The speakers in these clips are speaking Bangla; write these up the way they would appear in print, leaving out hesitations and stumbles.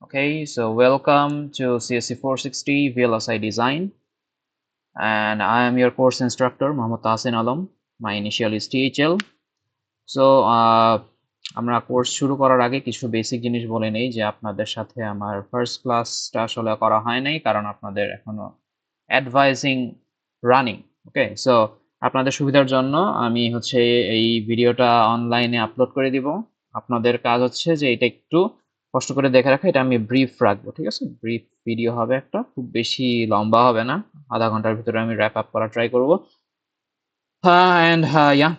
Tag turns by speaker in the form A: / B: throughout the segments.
A: Okay, so welcome to CSC 460 VLSI Design, and I am your course instructor, Mohammad Tahsin Alam. My initial is THL. So, আমরা কোর্স শুরু করার আগে কিছু বেসিক জিনিস বলে নেই যে আপনাদের সাথে আমার ফার্স্ট ক্লাসটা আসলে করা হয় নাই কারণ আপনাদের এখনো অ্যাডভাইজিং রানিং। ওকে, সো আপনাদের সুবিধার জন্য আমি হচ্ছে এই ভিডিওটা অনলাইনে আপলোড করে দিব। আপনাদের কাজ হচ্ছে যে এটা একটু কষ্ট করে দেখে রাখা। এটা আমি ব্রিফ রাখবো, ঠিক আছে? ব্রিফ ভিডিও হবে, একটা খুব বেশি লম্বা হবে না, আধা ঘন্টার ভিতরে আমি র্যাপ আপ করার ট্রাই করব। হ্যাঁ, অ্যান্ড ইয়া,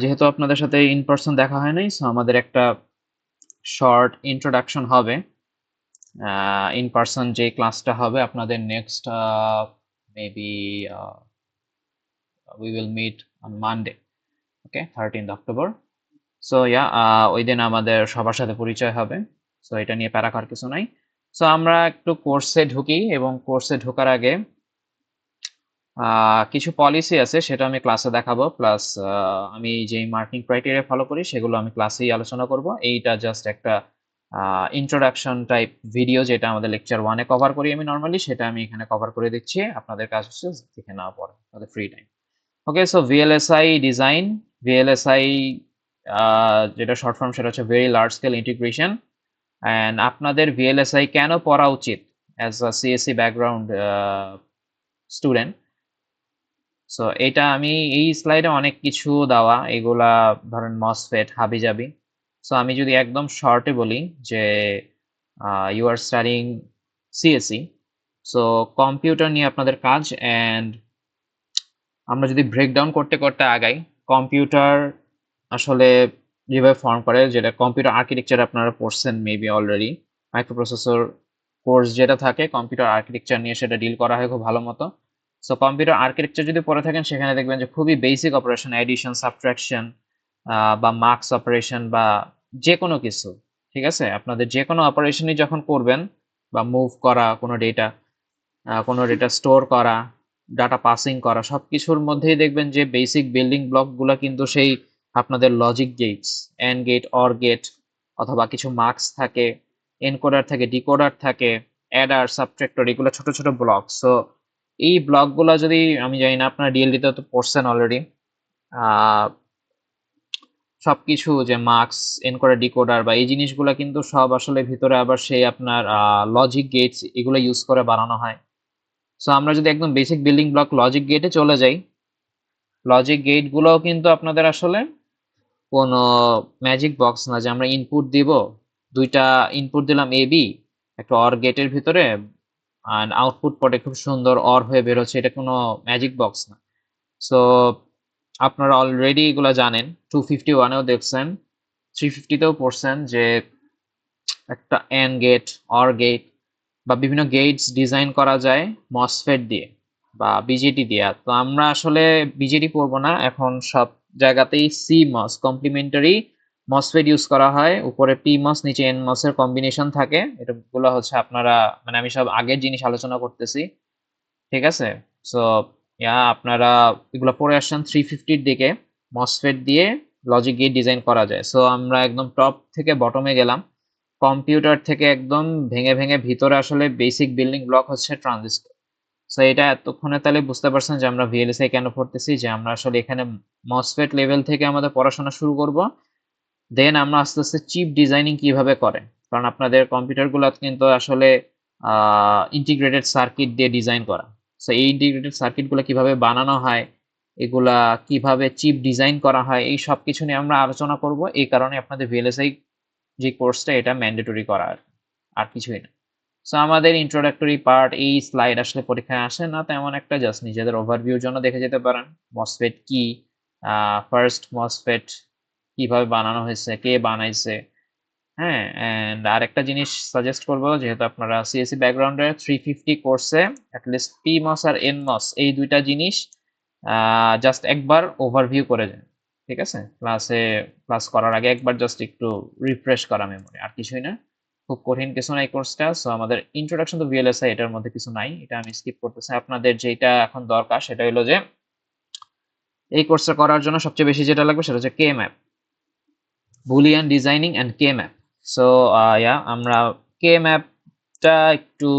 A: যেহেতু আপনাদের সাথে ইন পার্সন দেখা হয় নাই, সো আমাদের একটা শর্ট ইন্ট্রোডাকশন হবে। ইন পার্সন যে ক্লাসটা হবে আপনাদের next maybe we will meet on Monday, okay, 13th October. So yeah, ওই দিন আমাদের সবার সাথে পরিচয় হবে। সো এটা নিয়ে প্যারা খাওয়ার কিছু নাই। সো আমরা একটু কোর্সে ঢুকি, এবং কোর্সে ঢোকার আগে কিছু পলিসি আছে, সেটা আমি ক্লাসে দেখাবো। প্লাস আমি যেই মার্কিং ক্রাইটেরিয়া ফলো করি সেগুলো আমি ক্লাসেই আলোচনা করব। এইটা জাস্ট একটা ইন্ট্রোডাকশন টাইপ ভিডিও, যেটা আমাদের লেকচার 1-এ কভার করি আমি নর্মালি, সেটা আমি এখানে কভার করে দিচ্ছি। আপনাদের কাজ হচ্ছে দেখে নেওয়া পরে আপনাদের ফ্রি টাইম। ওকে, সো ভিএলএসআই ডিজাইন, ভিএলএসআই যেটা শর্ট ফর্ম সেটা হচ্ছে very large scale integration. And আপনাদের ভিএলএসআই কেন পড়া উচিত as a CSC background student. So এটা আমি এই স্লাইডে অনেক কিছু দেওয়া, এগুলা ধরেন মসফেট হাবিজাবি। সো আমি যদি একদম শর্টে বলি যে you are studying CSC, so computer নিয়ে আপনাদের কাজ। অ্যান্ড আমরা যদি ব্রেকডাউন করতে করতে আগাই, কম্পিউটার আসলে যেভাবে ফর্ম করে, যেটা কম্পিউটার আর্কিটেকচার আপনারা পড়ছেন মেবি অলরেডি, মাইক্রোপ্রসেসর কোর্স যেটা থাকে কম্পিউটার আর্কিটেকচার নিয়ে, সেটা ডিল করা হয় খুব ভালো মতো। সো কম্পিউটার আর্কিটেকচার যদি পড়ে থাকেন, সেখানে দেখবেন যে খুবই বেসিক অপারেশন, এডিশন, সাবট্রাকশন বা মার্কস অপারেশন বা যে কোনো কিছু, ঠিক আছে? আপনাদের যে কোনো অপারেশনই যখন করবেন, বা মুভ করা কোনো ডেটা স্টোর করা, ডাটা পাসিং করা, সবকিছুর মধ্যেই দেখবেন যে বেসিক বিল্ডিং ব্লকগুলো কিন্তু সেই আপনাদের logic gates, and gate, or gate, অথবা কিছু মার্কস থাকে, এনকোডার থাকে, ডিকোডার থাকে, অ্যাডার, সাবট্রাক্টর, এগুলো ছোট ছোট ব্লক। সো এই ব্লকগুলো যদি, আমি জানি না আপনারা ডিএলডিতে তো পড়ছেন অলরেডি, সবকিছু যে মার্কস, এনকোডার, ডিকোডার বা এই জিনিসগুলো কিন্তু সব আসলে ভিতরে আবার সেই আপনার লজিক গেটস এগুলো ইউজ করে বানানো হয়। সো আমরা যদি একদম বেসিক বিল্ডিং ব্লক লজিক গেটে চলে যাই, লজিক গেট গুলোও কিন্তু আপনাদের আসলে কোনো ম্যাজিক বক্স না যে আমরা ইনপুট দিব, দুইটা ইনপুট দিলাম এ বি একটা অর গেটের ভিতরে, আর আউটপুট পটে খুব সুন্দর অর হয়ে বের হচ্ছে, এটা কোনো ম্যাজিক বক্স না। সো আপনারা অলরেডি এগুলো জানেন, 251-এও দেখছেন, 350-তেও পড়ছেন যে একটা এন্ড গেট, অর গেট বা বিভিন্ন গেটস ডিজাইন করা যায় মসফেট দিয়ে বা বিজেটি দিয়ে। তো আমরা আসলে বিজেটি পড়বো না এখন, সব জায়গাতেই সি মস কমপ্লিমেন্টারি মসফেট ইউজ করা হয়। উপরে পি মস, নিচে এন মসের কম্বিনেশন থাকে। এগুলো হচ্ছে আপনারা, মানে আমি সব আগের জিনিস আলোচনা করতেছি, ঠিক আছে? সো আপনারা এগুলো পড়ে আসছেন। 350-র দিকে মসফেট দিয়ে লজিক গেট ডিজাইন করা যায়। সো আমরা একদম টপ থেকে বটমে গেলাম, কম্পিউটার থেকে একদম ভেঙে ভেঙে ভিতরে আসলে বেসিক বিল্ডিং ব্লক হচ্ছে ট্রানজিস্টর। সো এটা এতক্ষণে তাহলে বুঝতে পারছেন যে আমরা ভিএলএসআই কেন পড়তেছি, যে আমরা আসলে এখানে মসফেট লেভেল থেকে আমাদের পড়াশোনা শুরু করব। দেন আমরা আস্তে আস্তে চিপ ডিজাইনিং কিভাবে করে, কারণ আপনাদের কম্পিউটারগুলো কিন্তু আসলে ইন্টিগ্রেটেড সার্কিট দিয়ে ডিজাইন করা। সো এই ইন্টিগ্রেটেড সার্কিটগুলো কিভাবে বানানো হয়, এগুলা কিভাবে চিপ ডিজাইন করা হয়, এই সব কিছু নিয়ে আমরা আলোচনা করব। এই কারণে আপনাদের ভিএলএসআই যে কোর্সটা, এটা ম্যান্ডেটরি করা আর কিছুই না। সো আমাদের ইন্ট্রোডাক্টরি পার্ট, এই স্লাইড আসলে পরীক্ষায় আসে না তেমন একটা, জাস্ট নিজেদের ওভারভিউর জন্য দেখে যেতে পারেন। মসফেট কি, ফার্স্ট মসফেট কিভাবে বানানো হয়েছে, কে বানাইছে, হ্যাঁ। অ্যান্ড আরেকটা জিনিস সাজেস্ট করবো, যেহেতু আপনারা সিএসসি ব্যাকগ্রাউন্ডে 350 কোর্সে অ্যাটলিস্ট পি মস আর এন মস এই দুইটা জিনিস জাস্ট একবার ওভারভিউ করে যান, ঠিক আছে? ক্লাস করার আগে একবার জাস্ট একটু রিফ্রেশ করা মেমোরি, আর কিছুই না। খুব কঠিন কিছু নাই কোর্সটা। সো আমাদের ইন্ট্রোডাকশন টু ভিএলএসআই, এটার মধ্যে কিছু নাই, এটা আমি স্কিপ করতেছি। আপনাদের যেটা এখন দরকার সেটা হলো যে এই কোর্সটা করার জন্য সবচেয়ে বেশি যেটা লাগবে সেটা হচ্ছে K map, Boolean designing and K map. So আমরা কে ম্যাপ লেকচারটা একটু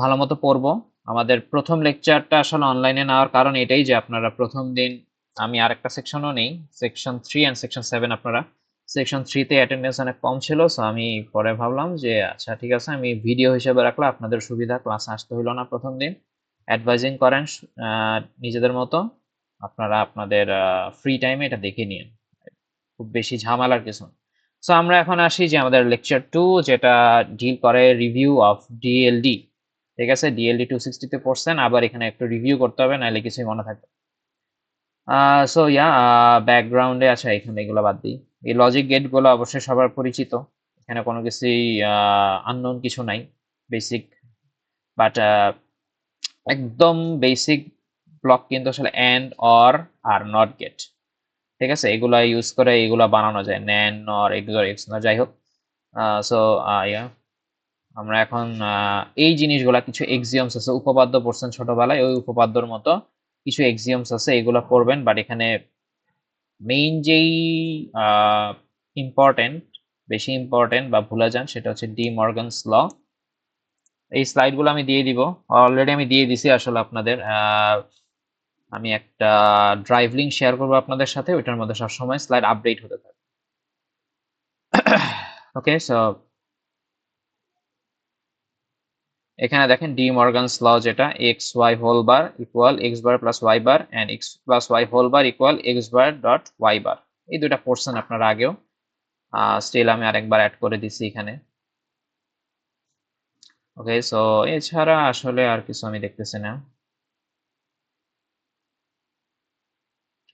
A: ভালো মতো পড়বো। আমাদের প্রথম লেকচারটা আসলে অনলাইনে নেওয়ার কারণ এটাই যে আপনারা প্রথম দিন, আমি আরেকটা সেকশনও নেই, সেকশন 3 অ্যান্ড সেকশন 7, আপনারা সেকশন 3 তে অ্যাটেন্ডেন্স অনেক কম ছিল, সো আমি পরে ভাবলাম যে আচ্ছা ঠিক আছে, আমি ভিডিও হিসেবে রাখলে আপনাদের সুবিধা, ক্লাসে আসতে হইলো না প্রথম দিন। অ্যাডভাইজিং করেন নিজেদের মতো, আপনারা আপনাদের ফ্রি টাইমে এটা দেখে নিন, খুব বেশি ঝামেলার কিছু না। সো আমরা এখন আসি যে আমাদের লেকচার 2, যেটা ডিল করে রিভিউ অফ ডিএলডি। ঠিক আছে, ডিএলডি 260 তে পড়ছেন, আবার এখানে একটু রিভিউ করতে হবে, নাহলে কিছুই মনে থাকবে। সো ইয়া, ব্যাকগ্রাউন্ডে আচ্ছা এখানে এগুলো বাদ দিই। এই লজিক গেট গুলো অবশ্যই সবার পরিচিত, এখানে কোনো কিছুই আননোন কিছু নাই, বেসিক। বাট একদম বেসিক ব্লক কিন্তু আসলে এন্ড, অর আর নট গেট। ঠিক আছে, এগুলা ইউজ করে এগুলা বানানো যায়, ন্যান নর এক্সর এক্স নর, যাই হোক। সো ইয়া, আমরা এখন এই জিনিসগুলা, কিছু এক্সিওমস আছে, উপপাদ্য পড়ছেন ছোটবেলায়, ওই উপপাদ্যর মতো কিছু এক্সিওমস আছে, এগুলা পড়বেন। বাট এখানে মেইন যেই ইম্পর্টেন্ট, বেশি ইম্পর্টেন্ট বা ভুলে যান, সেটা হচ্ছে ডি মর্গানস ল। এই স্লাইডগুলো আমি দিয়ে দিব, অলরেডি আমি দিয়ে দিছি আসলে আপনাদের। আমি একটা ড্রাইভ লিঙ্ক শেয়ার করবো আপনাদের সাথে, ওইটার মধ্যে সবসময় স্লাইড আপডেট হতে থাকে। ওকে, সো এখানে দেখেন ডি মর্গানস ল, যেটা X Y whole bar equal X bar plus Y bar and X plus Y whole bar equal X bar dot Y bar. এই দুইটা পড়ছেন আপনারা আগেও, স্টিল আমি আরেকবার অ্যাড করে দিছি এখানে। ওকে, সো এছাড়া আসলে আর কিছু আমি দেখতেছি না।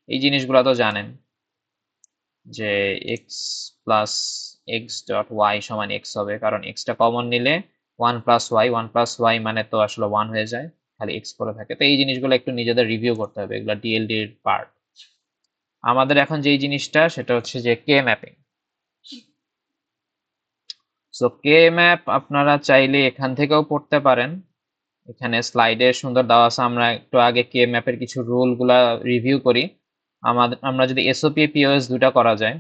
A: এই জিনিসগুলো তো জানেন যে X plus X dot Y সমান এক্স হবে, কারণ এক্সটা কমন নিলে ওয়ান প্লাস ওয়াই মানে তো আসলে ওয়ান হয়ে যায়, খালি এক্স করে থাকে। তো এই জিনিসগুলো একটু নিজেদের রিভিউ করতে হবে, এগুলো ডিএলডি এর পার্ট। আমাদের এখন যেই জিনিসটা, সেটা হচ্ছে যে কে ম্যাপিং। সো কে ম্যাপ আপনারা চাইলে এখান থেকেও পড়তে পারেন, এখানে স্লাইডে সুন্দর দেওয়া আছে। আমরা একটু আগে কে ম্যাপের কিছু রুল গুলা রিভিউ করি। আমরা যদি এসওপি পিওএস দুটা করা যায়,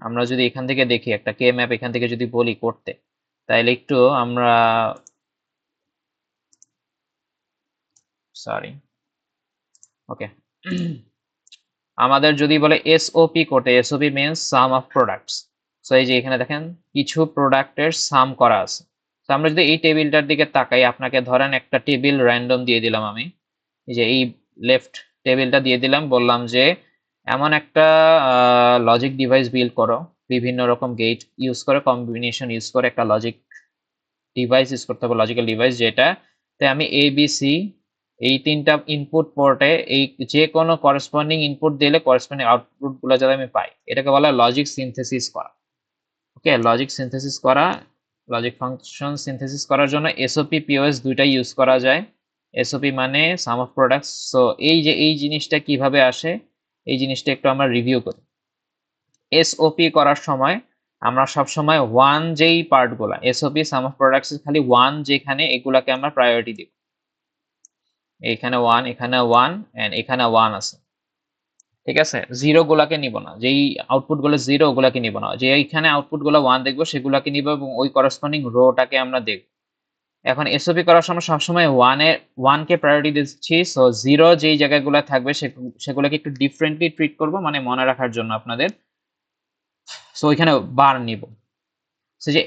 A: আমরা যদি এখান থেকে দেখি একটা কে ম্যাপ এখান থেকে যদি বলি করতে, তাইলে একটু আমরা, সরি, ওকে, আমাদের যদি বলে এসওপি করতে, SOP means some of products. So এই যে এখানে দেখেন কিছু প্রোডাক্টের সাম করা আছে। তো আমরা যদি এই টেবিলটার দিকে তাকাই, আপনাকে ধরেন একটা টেবিল র্যান্ডম দিয়ে দিলাম আমি, এই যে এই লেফট টেবিলটা দিয়ে দিলাম, বললাম যে এমন একটা লজিক ডিভাইস বিল্ড করো, বিভিন্ন রকম গেট ইউজ করে, কম্বিনেশন ইউজ করে একটা লজিক ডিভাইস ইউজ করতে হবে, লজিক্যাল ডিভাইস, যেটা তে আমি এ বি সি এই তিনটা ইনপুট পোর্টে এই যে কোনো করেসপন্ডিং ইনপুট দিলে করেসপন্ডিং আউটপুট গুলো যাতে আমি পাই, এটাকে বলা হয় লজিক সিনথেসিস করা। ওকে, লজিক সিনথেসিস করা, লজিক ফাংশন সিনথেসিস করার জন্য এসওপি পিওএস দুইটাই ইউজ করা যায়। এসওপি মানে সাম অফ প্রোডাক্টস। সো এই যে এই জিনিসটা কিভাবে আসে, এই জিনিসটা একটু আমরা রিভিউ করি। এসওপি করার সময় আমরা সব সময় ওয়ান যেই পার্টগুলা, এসওপি সাম অফ প্রোডাক্টস খালি ওয়ান যেখানে, এগুলাকে আমরা প্রায়োরিটি দিব। এখানে ওয়ান, এখানে ওয়ান এন্ড এখানে ওয়ান আছে, ঠিক আছে, জিরো গুলাকে নিব না, যেই আউটপুট গুলো জিরো ওগুলাকে নিব না, যে এইখানে আউটপুট গুলো ওয়ান দেখবো সেগুলাকে নিব এবং ওই করসপন্ডিং রোটাকে আমরা দেখব। এখন এসওপি করার সময় সবসময় ওয়ানকে প্রায়োরিটি দিচ্ছি, সো জিরো যেই জায়গাগুলো থাকবে সেগুলোকে একটু ডিফারেন্টলি ট্রিট করব, মানে মনে রাখার জন্য আপনাদের। সো এখানে বার নিব। সো যে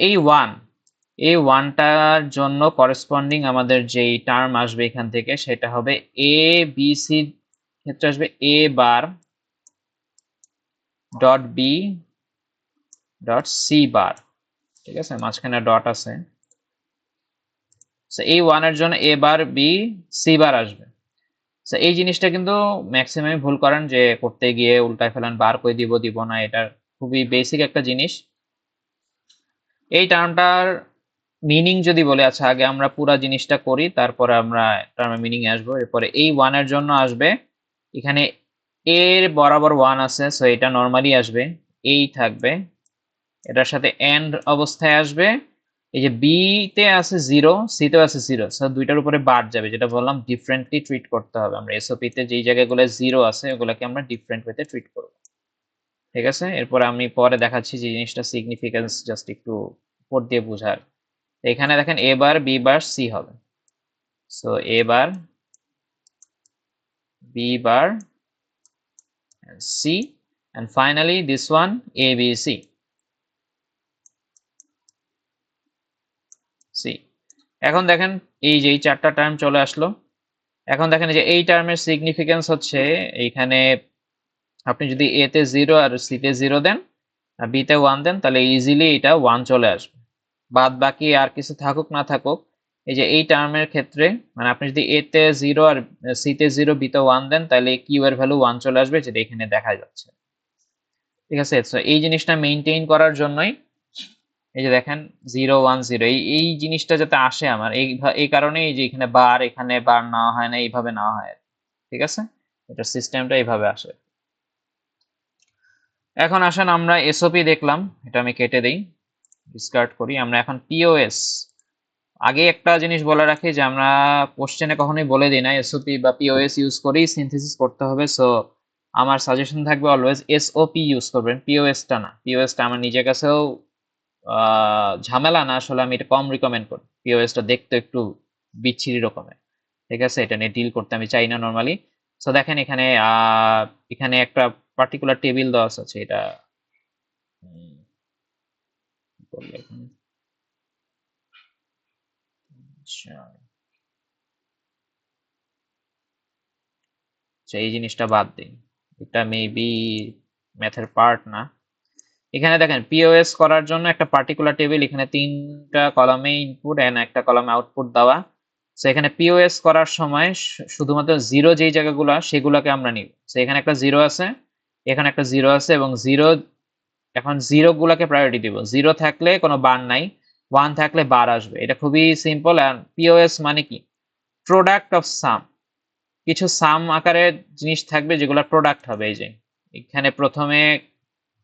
A: এই ওয়ানটার জন্য করেসপন্ডিং আমাদের যেই টার্ম আসবে এখান থেকে, সেটা হবে এ বি সি ক্ষেত্রে আসবে A bar dot B dot C bar, ঠিক আছে, মাঝখানে ডট আছে। এই ওয়ানের জন্য এ বার বি সি বার আসবে। এই জিনিসটা কিন্তু ম্যাক্সিমাম ভুল করেন, যে করতে গিয়ে উল্টায় ফেলেন, বার করে দিব দিব না, এটা খুবই বেসিক একটা জিনিস। এই টার্মটার মিনিং যদি বলে, আচ্ছা আগে আমরা পুরা জিনিসটা করি, তারপরে আমরা টার্মের মিনিং এ আসবো। এরপরে এই ওয়ানের জন্য আসবে, এখানে এর বরাবর ওয়ান আছে, সো এটা নর্মালি আসবে, এই থাকবে, এটার সাথে এন্ড অবস্থায় আসবে। এই যে বি তে আছে জিরো, সি তেও আছে জিরো, সো দুইটার উপরে বাদ যাবে, যেটা বললাম ডিফারেন্টলি ট্রিট করতে হবে। আমরা এসওপি তে যেই জায়গাগুলো জিরো আছে ওগুলোকে আমরা ডিফারেন্ট ওয়েতে ট্রিট করব, ঠিক আছে। এরপর আমি পরে দেখাচ্ছি যে জিনিসটা সিগনিফিকেন্স জাস্ট একটু উপর দিয়ে বোঝার। এখানে দেখেন A bar B bar C হবে, so A bar B bar C, and finally this one a b c c। এখন দেখেন এই যে এই চারটা টার্ম চলে আসলো। এখন দেখেন যে এই টার্মের সিগনিফিকেন্স হচ্ছে এইখানে আপনি যদি এ তে 0 আর সি তে 0 দেন আর বি তে 1 দেন তাহলে ইজিলি এটা 1 চলে আসবে। বাদ বাকি আর কিছু থাকুক না থাকুক, এই যে এই টার্মের ক্ষেত্রে মানে আপনি যদি এ তে 0 আর সি তে 0 বি তে 1 দেন তাহলে কিউ এর ভ্যালু 1 চলে আসবে, যেটা এখানে দেখা যাচ্ছে। ঠিক আছে, তো এই জিনিসটা মেইনটেইন করার জন্যই এই যে দেখেন 0 1 0 এই জিনিসটা যাতে আসে আমার এই কারণে এই যে এখানে বার নেওয়া হয় না, এইভাবে নেওয়া হয়। ঠিক আছে, এটা সিস্টেমটা এইভাবে আসে। এখন আসেন আমরা এসওপি দেখলাম, এটা আমি কেটে দেই, ডিসকার্ড করি। আমরা এখন পিওএস। আগে একটা জিনিস বলে রাখি যে আমরা কোশ্চেনে কখনোই বলে দিই না এসওপি বা পিওএস ইউজ করেই সিনথেসিস করতে হবে, সো আমার সাজেশন থাকবে অলওয়েজ এসওপি ইউজ করবেন, পিওএসটা না। পিওএসটা আমার নিজের কাছেও ঝামেলা না, আসলে আমি এটা কম রিকমেন্ড করি। পিওএসটা দেখতে একটু বিচ্ছিরি রকমের। ঠিক আছে, এটা নিয়ে ডিল করতে আমি চাই না নর্মালি। সো দেখেন এখানে এখানে একটা পার্টিকুলার টেবিল দেওয়া আছে, এটা করলে এখানে আচ্ছা আচ্ছা, এই জিনিসটা বাদ দিই, এটা মেবি ম্যাথের পার্ট না। এখানে দেখেন পিওএস করার জন্য একটা পার্টিকুলার টেবিল, এখানে 3টা কলামে ইনপুট এন্ড একটা কলামে আউটপুট দেওয়া। সো এখানে পিওএস করার সময় শুধুমাত্র জিরো যেই জায়গাগুলো সেগুলোকে আমরা নিব। সো এখানে একটা জিরো আছে, এখানে একটা জিরো আছে, এবং জিরো, এখন জিরো গুলাকে প্রায়োরিটি দিব। জিরো থাকলে কোনো বার নাই, 1 থাকলে বার আসবে। এটা খুবই সিম্পল। আর পিওএস মানে কি? Product of some. কিছু সাম আকারের জিনিস থাকবে যেগুলো প্রোডাক্ট হবে। এই যে এখানে প্রথমে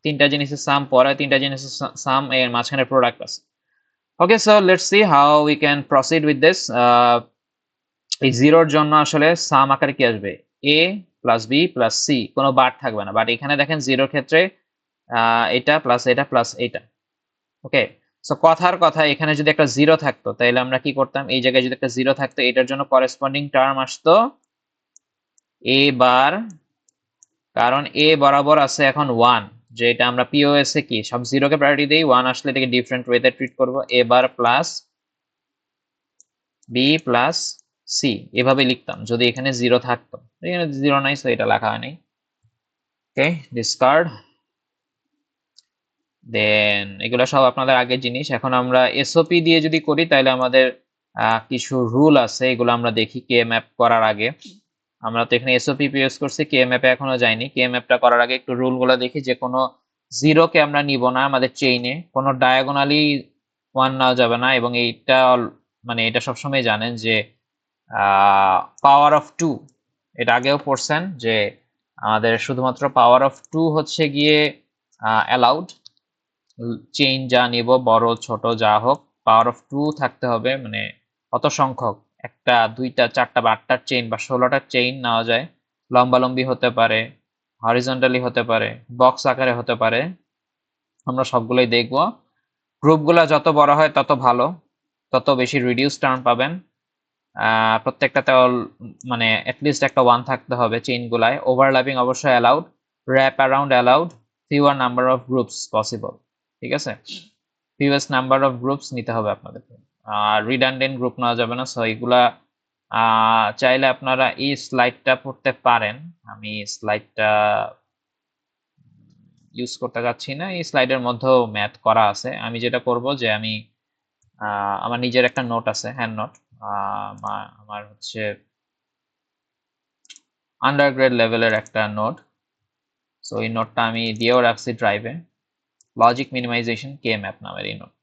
A: 3টা জিনিসের সাম, পরে 3টা জিনিসের সাম, এর মাঝখানে প্রোডাক্ট আছে। Okay, so let's see how we can proceed with this. এই জিরোর জন্য আসলে সাম আকারে কি আসবে? A plus B plus C, কোনো বার থাকবে না। বাট এখানে দেখেন জিরোর ক্ষেত্রে এটা প্লাস এটা প্লাস এটা। ওকে, সো কথার কথা, এখানে যদি একটা জিরো থাকতো তাহলে আমরা কি করতাম? এই জায়গায় যদি একটা জিরো থাকতো, এটার জন্য করেসপন্ডিং টার্ম আসতো এ বার, কারণ এ বরাবর আছে এখন 1, যেটা আমরা পিওএস এ কি সব জিরোকে প্রায়োরিটি দেই, 1 আসলে এটাকে ডিফারেন্ট ওয়েতে ট্রিট করব। এ বার প্লাস বি প্লাস সি, এভাবে লিখতাম যদি এখানে জিরো থাকতো। এখানে জিরো নাই, সো এটা লেখা হয় নাই। ওকে, ডিসকার্ড। দেন এগুলো সব আপনাদের আগের জিনিস। এখন আমরা এসওপি দিয়ে যদি করি তাহলে আমাদের কিছু রুল আছে, এগুলো আমরা দেখি কে ম্যাপ করার আগে। আমরা তো এখানে এসওপি ইউজ করছি, কে ম্যাপে এখনো যাইনি। কে ম্যাপটা করার আগে একটু রুলগুলো দেখি, যে কোনো জিরোকে আমরা নিব না আমাদের চেইনে, কোনো ডায়াগোনালি 1 নেওয়া যাবে না। এবং এইটা মানে এটা সবসময় জানেন যে পাওয়ার অফ 2, এটা আগেও পড়ছেন যে আমাদের শুধুমাত্র পাওয়ার অফ 2 হচ্ছে গিয়ে অ্যালাউড। চেইন যা নিব, বড় ছোট যা হোক, পাওয়ার অফ 2 থাকতে হবে। মানে কত সংখ্যক, একটা দুইটা চারটা বা 8টার চেইন বা 16টার চেইন নেওয়া যায়। লম্বালম্বি হতে পারে, হরিজন্টালি হতে পারে, বক্স আকারে হতে পারে, আমরা সবগুলোই দেখব। গ্রুপগুলো যত বড় হয় তত ভালো, তত বেশি রিডিউস টার্ম পাবেন। প্রত্যেকটাতে মানে অ্যাটলিস্ট একটা 1 থাকতে হবে চেইনগুলায়। ওভারল্যাপিং অবশ্যই allowed, wrap around allowed, fewer number of groups possible. ঠিক আছে, ফিউয়েস্ট নাম্বার অফ গ্রুপস নিতে হবে আপনাদেরকে। আর রিডান্ডেন্ট গ্রুপ নেওয়া যাবে না। সো এগুলা চাইলে আপনারা এই স্লাইডটা পড়তে পারেন। আমি স্লাইডটা ইউজ করতে যাচ্ছি না, এই স্লাইডের মধ্যেও ম্যাথ করা আছে। আমি যেটা করব যে আমি আমার নিজের একটা নোট আছে, হ্যান্ড নোট। আমার হচ্ছে আন্ডারগ্রেড লেভেলের একটা নোট। সো এই নোটটা আমি দিয়েও রাখছি ড্রাইভে, লজিক মিনিমাইজেশন কে ম্যাপ নামের এই নোট।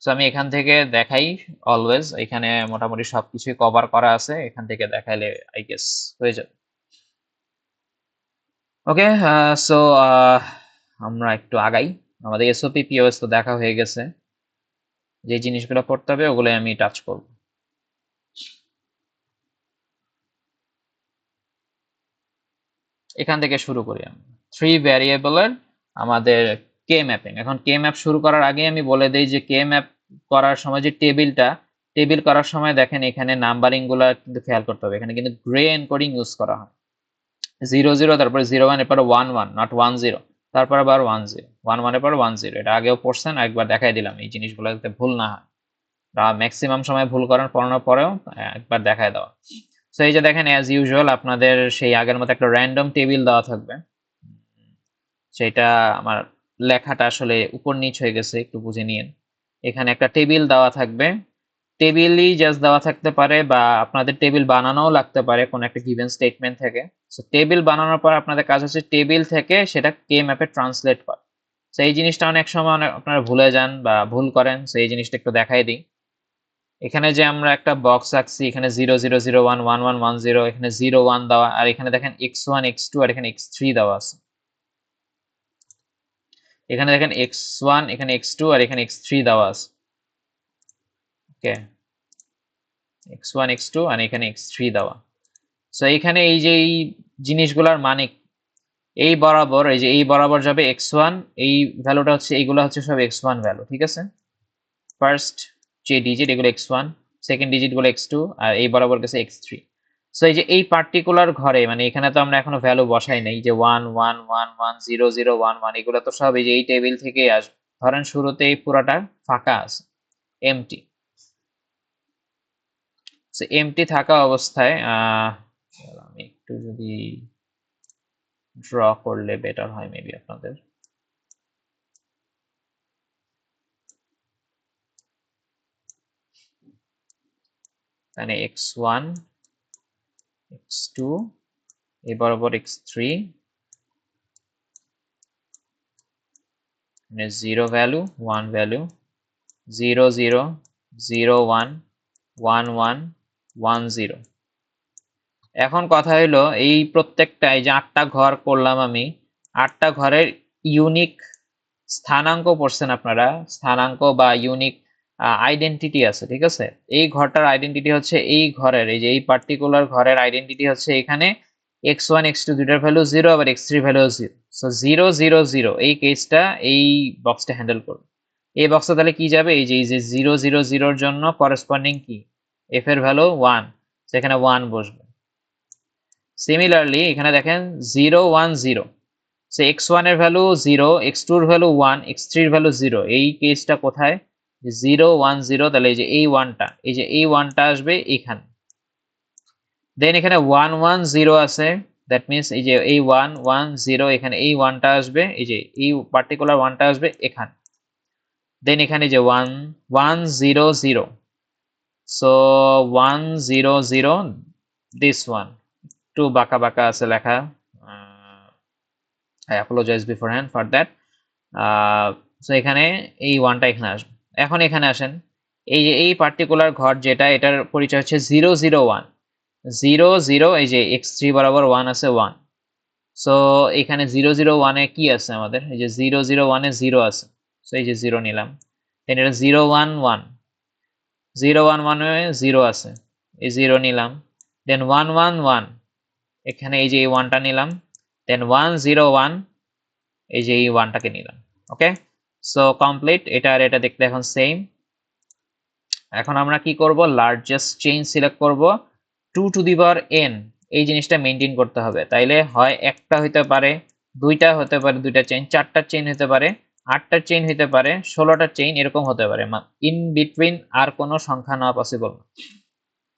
A: সো আমি এখান থেকে দেখাই অলওয়েজ, এখানে মোটামুটি সবকিছুই কভার করা আছে, এখান থেকে দেখাইলে আই গেস হয়ে যাবে। ওকে, সো আমরা একটু আগাই। আমাদের এসওপি পিওএস তো দেখা হয়ে গেছে, যে জিনিসগুলো করতে হবে ওগুলো আমি টাচ করব। এখান থেকে শুরু করি আমি। 3 ভ্যারিয়েবলের আমাদের কে ম্যাপিং। এখন কে ম্যাপ শুরু করার আগে আমি বলে দেই যে কে ম্যাপ করার সময় যে টেবিল করার সময় দেখেন এখানে নাম্বারিং গুলা কিন্তু খেয়াল করতে হবে, এখানে কিন্তু গ্রে এনকোডিং ইউজ করা হয়। 00 তারপরে 01 এরপরে 11 নট 10, তারপর আবার 10 11 এর পর 10। এটা আগেও পড়ছেন, একবার দেখাই দিলাম এই জিনিসগুলো যাতে ভুল না হয়। ম্যাক্সিমাম সময় ভুল করেন পড়ানোর পরেও একবার দেখায় দেওয়া। সো এই যে দেখেন অ্যাজ ইউজুয়াল আপনাদের সেই আগের মতো একটা র্যান্ডম টেবিল দেওয়া থাকবে। সেটা আমার লেখাটা আসলে উপর নিচ হয়ে গেছে, একটু বুঝে নিন। এখানে একটা টেবিল দেওয়া থাকবে, টেবিলই জাস্ট দেওয়া থাকতে পারে বা আপনাদের টেবিল বানানোও লাগতে পারে কোনো একটা গিভেন স্টেটমেন্ট থেকে। সো টেবিল বানানোর পর আপনাদের কাজ হচ্ছে টেবিল থেকে সেটা কে ম্যাপে ট্রান্সলেট করা। সো এই জিনিসটা অনেক সময় আপনারা ভুলে যান বা ভুল করেন, সো এই জিনিসটা একটু দেখাই দিই। এখানে যে আমরা একটা বক্স রাখছি, এখানে 0001 1110, এখানে 01 দেওয়া, আর এখানে দেখেন x1 x2 আর এখানে x3 দেওয়া আছে। এখানে দেখেন x1 এখানে x2 আর এখানে x3 দেওয়া আছে। ওকে, x1 x2 আর এখানে x3 দেওয়া। সো এখানে এই যে এই জিনিসগুলোর মানে এই বরাবর, এই যে এই বরাবর যাবে x1, এই ভ্যালুটা হচ্ছে, এইগুলো হচ্ছে সব x1 ভ্যালু, ঠিক আছে। ফার্স্ট যে ডিজিট এগুলো x1, সেকেন্ড ডিজিট গুলো x2 আর এই বরাবর গেছে x3। সো এই যে এই পার্টিকুলার ঘরে মানে এখানে তো আমরা এখনো ভ্যালু বসাই নাই, যে 1 1 1 1 0 0 1 1 এগুলো তো সব এই যে এই টেবিল থেকেই আসবে। ধরেন শুরুতে এই পুরাটা ফাঁকা আছে, এমটি। সো এমটি থাকা অবস্থায় আমি একটু যদি ড্র করলে বেটার হয় মেবি আপনাদের। মানে x1 x2 এই বরাবর x3, মানে 0 ভ্যালু 1 ভ্যালু 0 0 0 1 1 1 1 0। এখন কথা হলো এই প্রত্যেকটা, এই যে 8টা ঘর করলাম আমি, 8টা ঘরের ইউনিক স্থানাঙ্ক পড়ছেন আপনারা, স্থানাঙ্ক বা ইউনিক আইডেন্টিটি আছে, ঠিক আছে। এই ঘরটার আইডেন্টিটি হচ্ছে এই ঘরের, এই যে এই পার্টিকুলার ঘরের আইডেন্টিটি হচ্ছে এখানে x1 x2 দুইটার ভ্যালু 0 আবার x3 ভ্যালু 0। সো 0 0 0 এই কেসটা এই বক্সটা হ্যান্ডেল করবে। এই বক্সটা তাহলে কি যাবে, এই যে 0 0 0 এর জন্য করেসপন্ডিং কি f এর ভ্যালু 1, সেখানে 1 বসবে। সিমিলারলি এখানে দেখেন 0 1 0, সো x1 এর ভ্যালু 0, x2 এর ভ্যালু 1, x3 এর ভ্যালু 0। এই কেসটা কোথায়, 0 1 0, তাহলে এই যে এই 1টা, এই যে এই 1টা আসবে এখানে। দেন এখানে 1 1 0 আছে, দ্যাট মিন্স এই যে এই 1 1 0, এখানে এই 1টা আসবে, এই যে এই পার্টিকুলার 1টা আসবে এখানে। দেন এখানে যে 1 1 0 0, সো 1 0 0 দিস ওয়ান, একটু বাঁকা বাঁকা আছে লেখা, I apologize beforehand for that. So এখানে এই 1টা এখানে আসবে। এখন এখানে আসেন, এই যে এই পার্টিকুলার ঘর যেটা, এটার পরিচয় হচ্ছে 0 0 1 0 0, এই যে x3 বরাবর 1 আছে 1। সো এখানে 0 0 1 এ কি আছে আমাদের, এই যে 0 0 1 এ 0 আছে, সো এই যে 0 নিলাম। দেন এটা 0 1 1, 0 1 1 এ 0 আছে, এই 0 নিলাম। দেন 1 1 1, এখানে এই যে এই 1টা নিলাম। দেন 1 0 1, এই যে এই 1টাকে নিলাম। ওকে, সো কমপ্লিট। এটা আর এটা দেখতে এখন সেম। এখন আমরা কি করব, লার্জেস্ট চেইন সিলেক্ট করব, 2 টু দি পাওয়ার n, এই জিনিসটা মেনটেন করতে হবে। তাইলে হয় একটা হইতে পারে, দুইটা হতে পারে, দুইটা চেইন, 4টা চেইন হতে পারে, 8টা চেইন হতে পারে, 16টা চেইন এরকম হতে পারে। ইন বিটুইন আর কোনো সংখ্যা নেওয়া পসিবল না।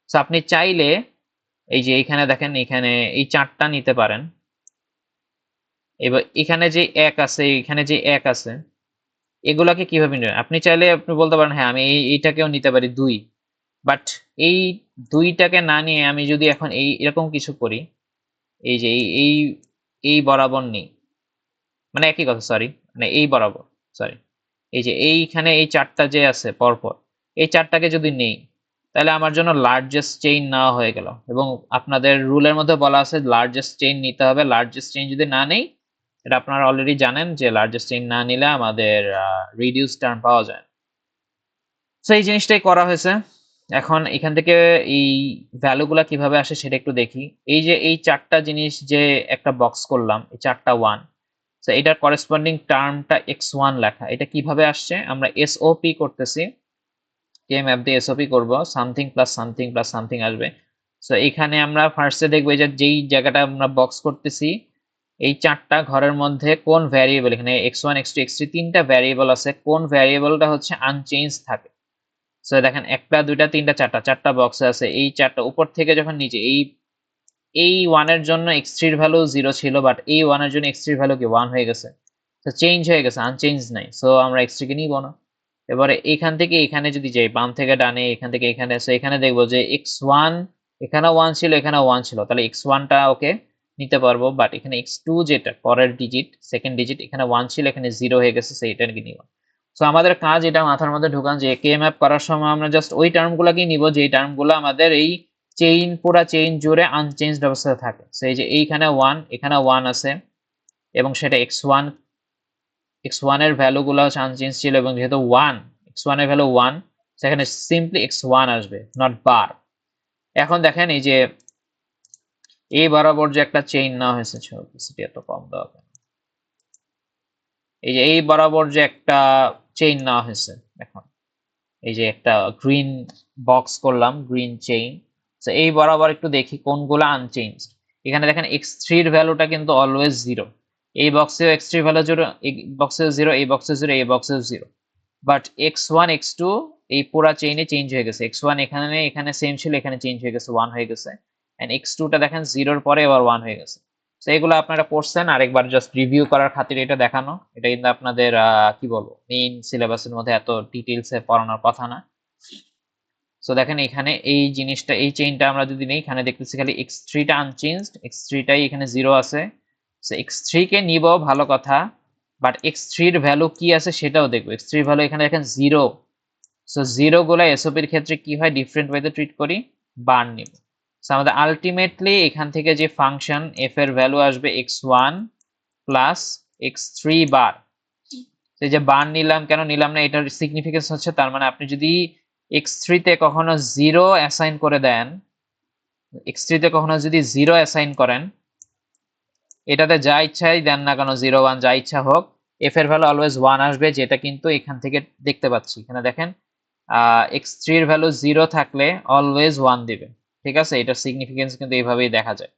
A: সো আপনি চাইলে এই যে এখানে দেখেন, এখানে এই 4টা নিতে পারেন। এবার এখানে যে 1 আছে, এখানে যে 1 আছে, এগুলাকে কিভাবে নেবেন, আপনি চাইলে আপনি বলতে পারেন হ্যাঁ আমি এইটাকেও নিতে পারি 2, বাট এই 2টাকে না নিয়ে আমি যদি এখন এই এরকম কিছু করি, এই যে এই এই বরাবর নেই, মানে একই কথা, সরি, মানে এই বরাবর, সরি, এই যে এইখানে এই 4টা যে আছে পরপর, এই 4টাকে যদি নেই, তাহলে আমার জন্য লার্জেস্ট চেইন নেওয়া হয়ে গেল। এবং আপনাদের রুলের মধ্যে বলা আছে লার্জেস্ট চেইন নিতে হবে। লার্জেস্ট চেইন যদি না নেই, এটা আপনারা অলরেডি জানেন যে লার্জেস্ট চেইন না নিলে আমাদের রিডিউস টার্ম পাওয়া যায়। সো এই জিনিসটাই করা হয়েছে। এখন এখান থেকে এই ভ্যালুগুলা কিভাবে আসে সেটা একটু দেখি। এই যে এই 4টা জিনিস যে একটা বক্স করলাম, এই 4টা 1, সো এটার করেসপন্ডিং টার্মটা x1 লেখা, এটা কিভাবে আসছে, আমরা এসওপি করতেছি। কে ম্যাপ দিয়ে এসওপি করব, something plus something plus something আসবে। সো এখানে আমরা ফার্স্টে দেখবো যে যেই জায়গাটা আমরা বক্স করতেছি এই চারটা ঘরের মধ্যে কোন ভ্যারিয়েবল, এখানে x1 x2 x3 তিনটা ভ্যারিয়েবল আছে, কোন ভ্যারিয়েবলটা হচ্ছে আনচেঞ্জ থাকে। সো দেখেন একটা দুইটা তিনটা চারটা, চারটা বক্সে আছে, এই চারটা উপর থেকে যখন নিচে এই 1 এর জন্য x3 এর ভ্যালু 0 ছিল, বাট এই 1 এর জন্য x3 এর ভ্যালু কি 1 হয়ে গেছে, তো চেঞ্জ হয়ে গেছে, আনচেঞ্জ নাই, সো আমরা x3 কে নিব না। এবারে এখান থেকে এখানে যদি যাই, বাম থেকে ডানে, এখান থেকে এখানে, সো এখানে দেখবো যে x1 এখানে 1 ছিল, এখানে 1 ছিল, তাহলে x1 টা ওকে নিতে পারবো, বাট এখানে x2 যেটা পরের ডিজিট, সেকেন্ড ডিজিট, এখানে 1 ছিল, এখানে 0 হয়ে গেছে, সেইটা কি নিব। সো আমাদের কাজ এটা মাথার মধ্যে ঢোকান যে কে ম্যাপ করার সময় আমরা জাস্ট ওই টার্মগুলোকেই নিব যেই টার্মগুলো আমাদের এই চেইন, পুরা চেইন জুড়ে আনচেঞ্জড অবস্থায় থাকে। সো এই যে এইখানে 1, এখানে 1 আছে এবং সেটা x1 এর ভ্যালুগুলো হচ্ছে আনচেঞ্জ ছিল, এবং যেহেতু 1 x1 এর ভ্যালু 1, সেখানে সিম্পলি x1 আসবে, নট বার। এখন দেখেন এই যে এই বরাবর যে একটা চেইন নেওয়া হয়েছে, সেটা এত কম দেওয়া কেন, এই যে এই বরাবর যে একটা চেইন নেওয়া হয়েছে, এখন এই যে একটা গ্রিন বক্স করলাম, গ্রিন চেইন, তো এই বরাবর একটু দেখি কোনগুলো আনচেঞ্জড। এখানে দেখেন x3 এর ভ্যালুটা কিন্তু অলওয়েজ 0, এই বক্সেও x3 ভ্যালু 0, এই বক্সেও 0, এই বক্সেও 0, এই বক্সেও 0, বাট x1 x2 এই পুরা চেইনে চেঞ্জ হয়ে গেছে। x1 এখানে এখানে সেম ছিল, এখানে চেঞ্জ হয়ে গেছে, 1 হয়ে গেছে, এন্ড x2 টা দেখেন 0 এর পরে এবার 1 হয়ে গেছে। তো এগুলো আপনারা পড়ছেন, আরেকবার জাস্ট রিভিউ করার খাতিরে এটা দেখানো, এটা কিন্তু আপনাদের কি বলবো মেইন সিলেবাসের মধ্যে এত ডিটেইলসে পড়ানোর কথা না। সো দেখেন এখানে এই জিনিসটা, এই চেইনটা আমরা যদি নেই, এখানে দেখতেছি খালি x3 টা আনচেঞ্জড, x3 টাই এখানে 0 আছে, সো x3 কে নিব, ভালো কথা, বাট x3 এর ভ্যালু কি আছে সেটাও দেখবো। x3 এর ভ্যালু এখানে দেখেন 0, সো 0 গুলা এসওপির ক্ষেত্রে কি হয়, ডিফারেন্ট ওয়েতে ট্রিট করি, বার নিব। সো আমাদের আলটিমেটলি এখান থেকে যে ফাংশন f এর ভ্যালু আসবে x1 প্লাস x3 বার। এই যে বার নিলাম, কেন নিলাম না, এটার সিগনিফিকেন্স হচ্ছে তার মানে আপনি যদি x3 তে কখনো 0 অ্যাসাইন করে দেন, x3 তে কখনো যদি 0 অ্যাসাইন করেন, এটাতে যা ইচ্ছাই দেন না কেন, 0 1 যা ইচ্ছা হোক, f এর ভ্যালু অলওয়েজ 1 আসবে, যেটা কিন্তু এখান থেকে দেখতে পাচ্ছি। এখানে দেখেন x3 এর ভ্যালু 0 থাকলে অলওয়েজ 1 দিবে, ঠিক আছে, এটার সিগনিফিকেন্স কিন্তু এইভাবেই দেখা যায়।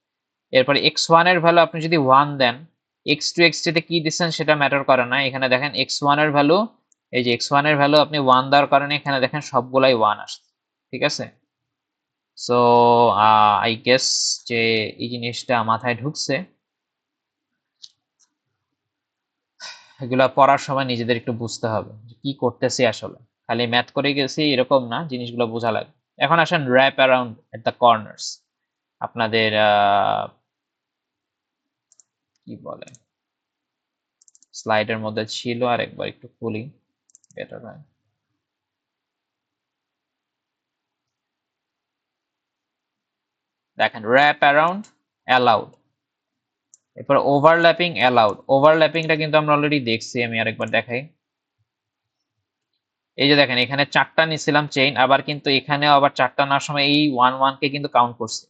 A: এরপরে x1 এর ভ্যালু আপনি যদি 1 দেন, x2 x3 তে কি দিচ্ছেন সেটা ম্যাটার করে না, এখানে দেখেন x1 এর ভ্যালু, এই যে x1 এর ভ্যালু আপনি 1 দেওয়ার কারণে এখানে দেখেন সবগুলাই 1 আসছে, ঠিক আছে। সো আই গেস যে এই জিনিসটা মাথায় ঢুকছে, এগুলা পড়ার সময় নিজেদের একটু বুঝতে হবে কি করতেছি আসলে, খালি ম্যাথ করে গেছি এরকম না, জিনিসগুলো বোঝা লাগে। এখন আসেন wrap around at the corners, আপনাদের কি বলে স্লাইডের মধ্যে ছিল, আর একবার একটু খুলি বেটার হয়। দেখেন র্যাপ অ্যারাউন্ড অ্যালাউড, এরপর ওভারল্যাপিং অ্যালাউড। ওভারল্যাপিংটা কিন্তু আমরা অলরেডি দেখছি, আমি আরেকবার দেখাই। এই যে দেখেন এখানে 4টা নিছিলাম চেইন, আবার কিন্তু এখানেও আবার 4টা নেওয়ার সময় এই 1 1 কে কিন্তু কাউন্ট করছি।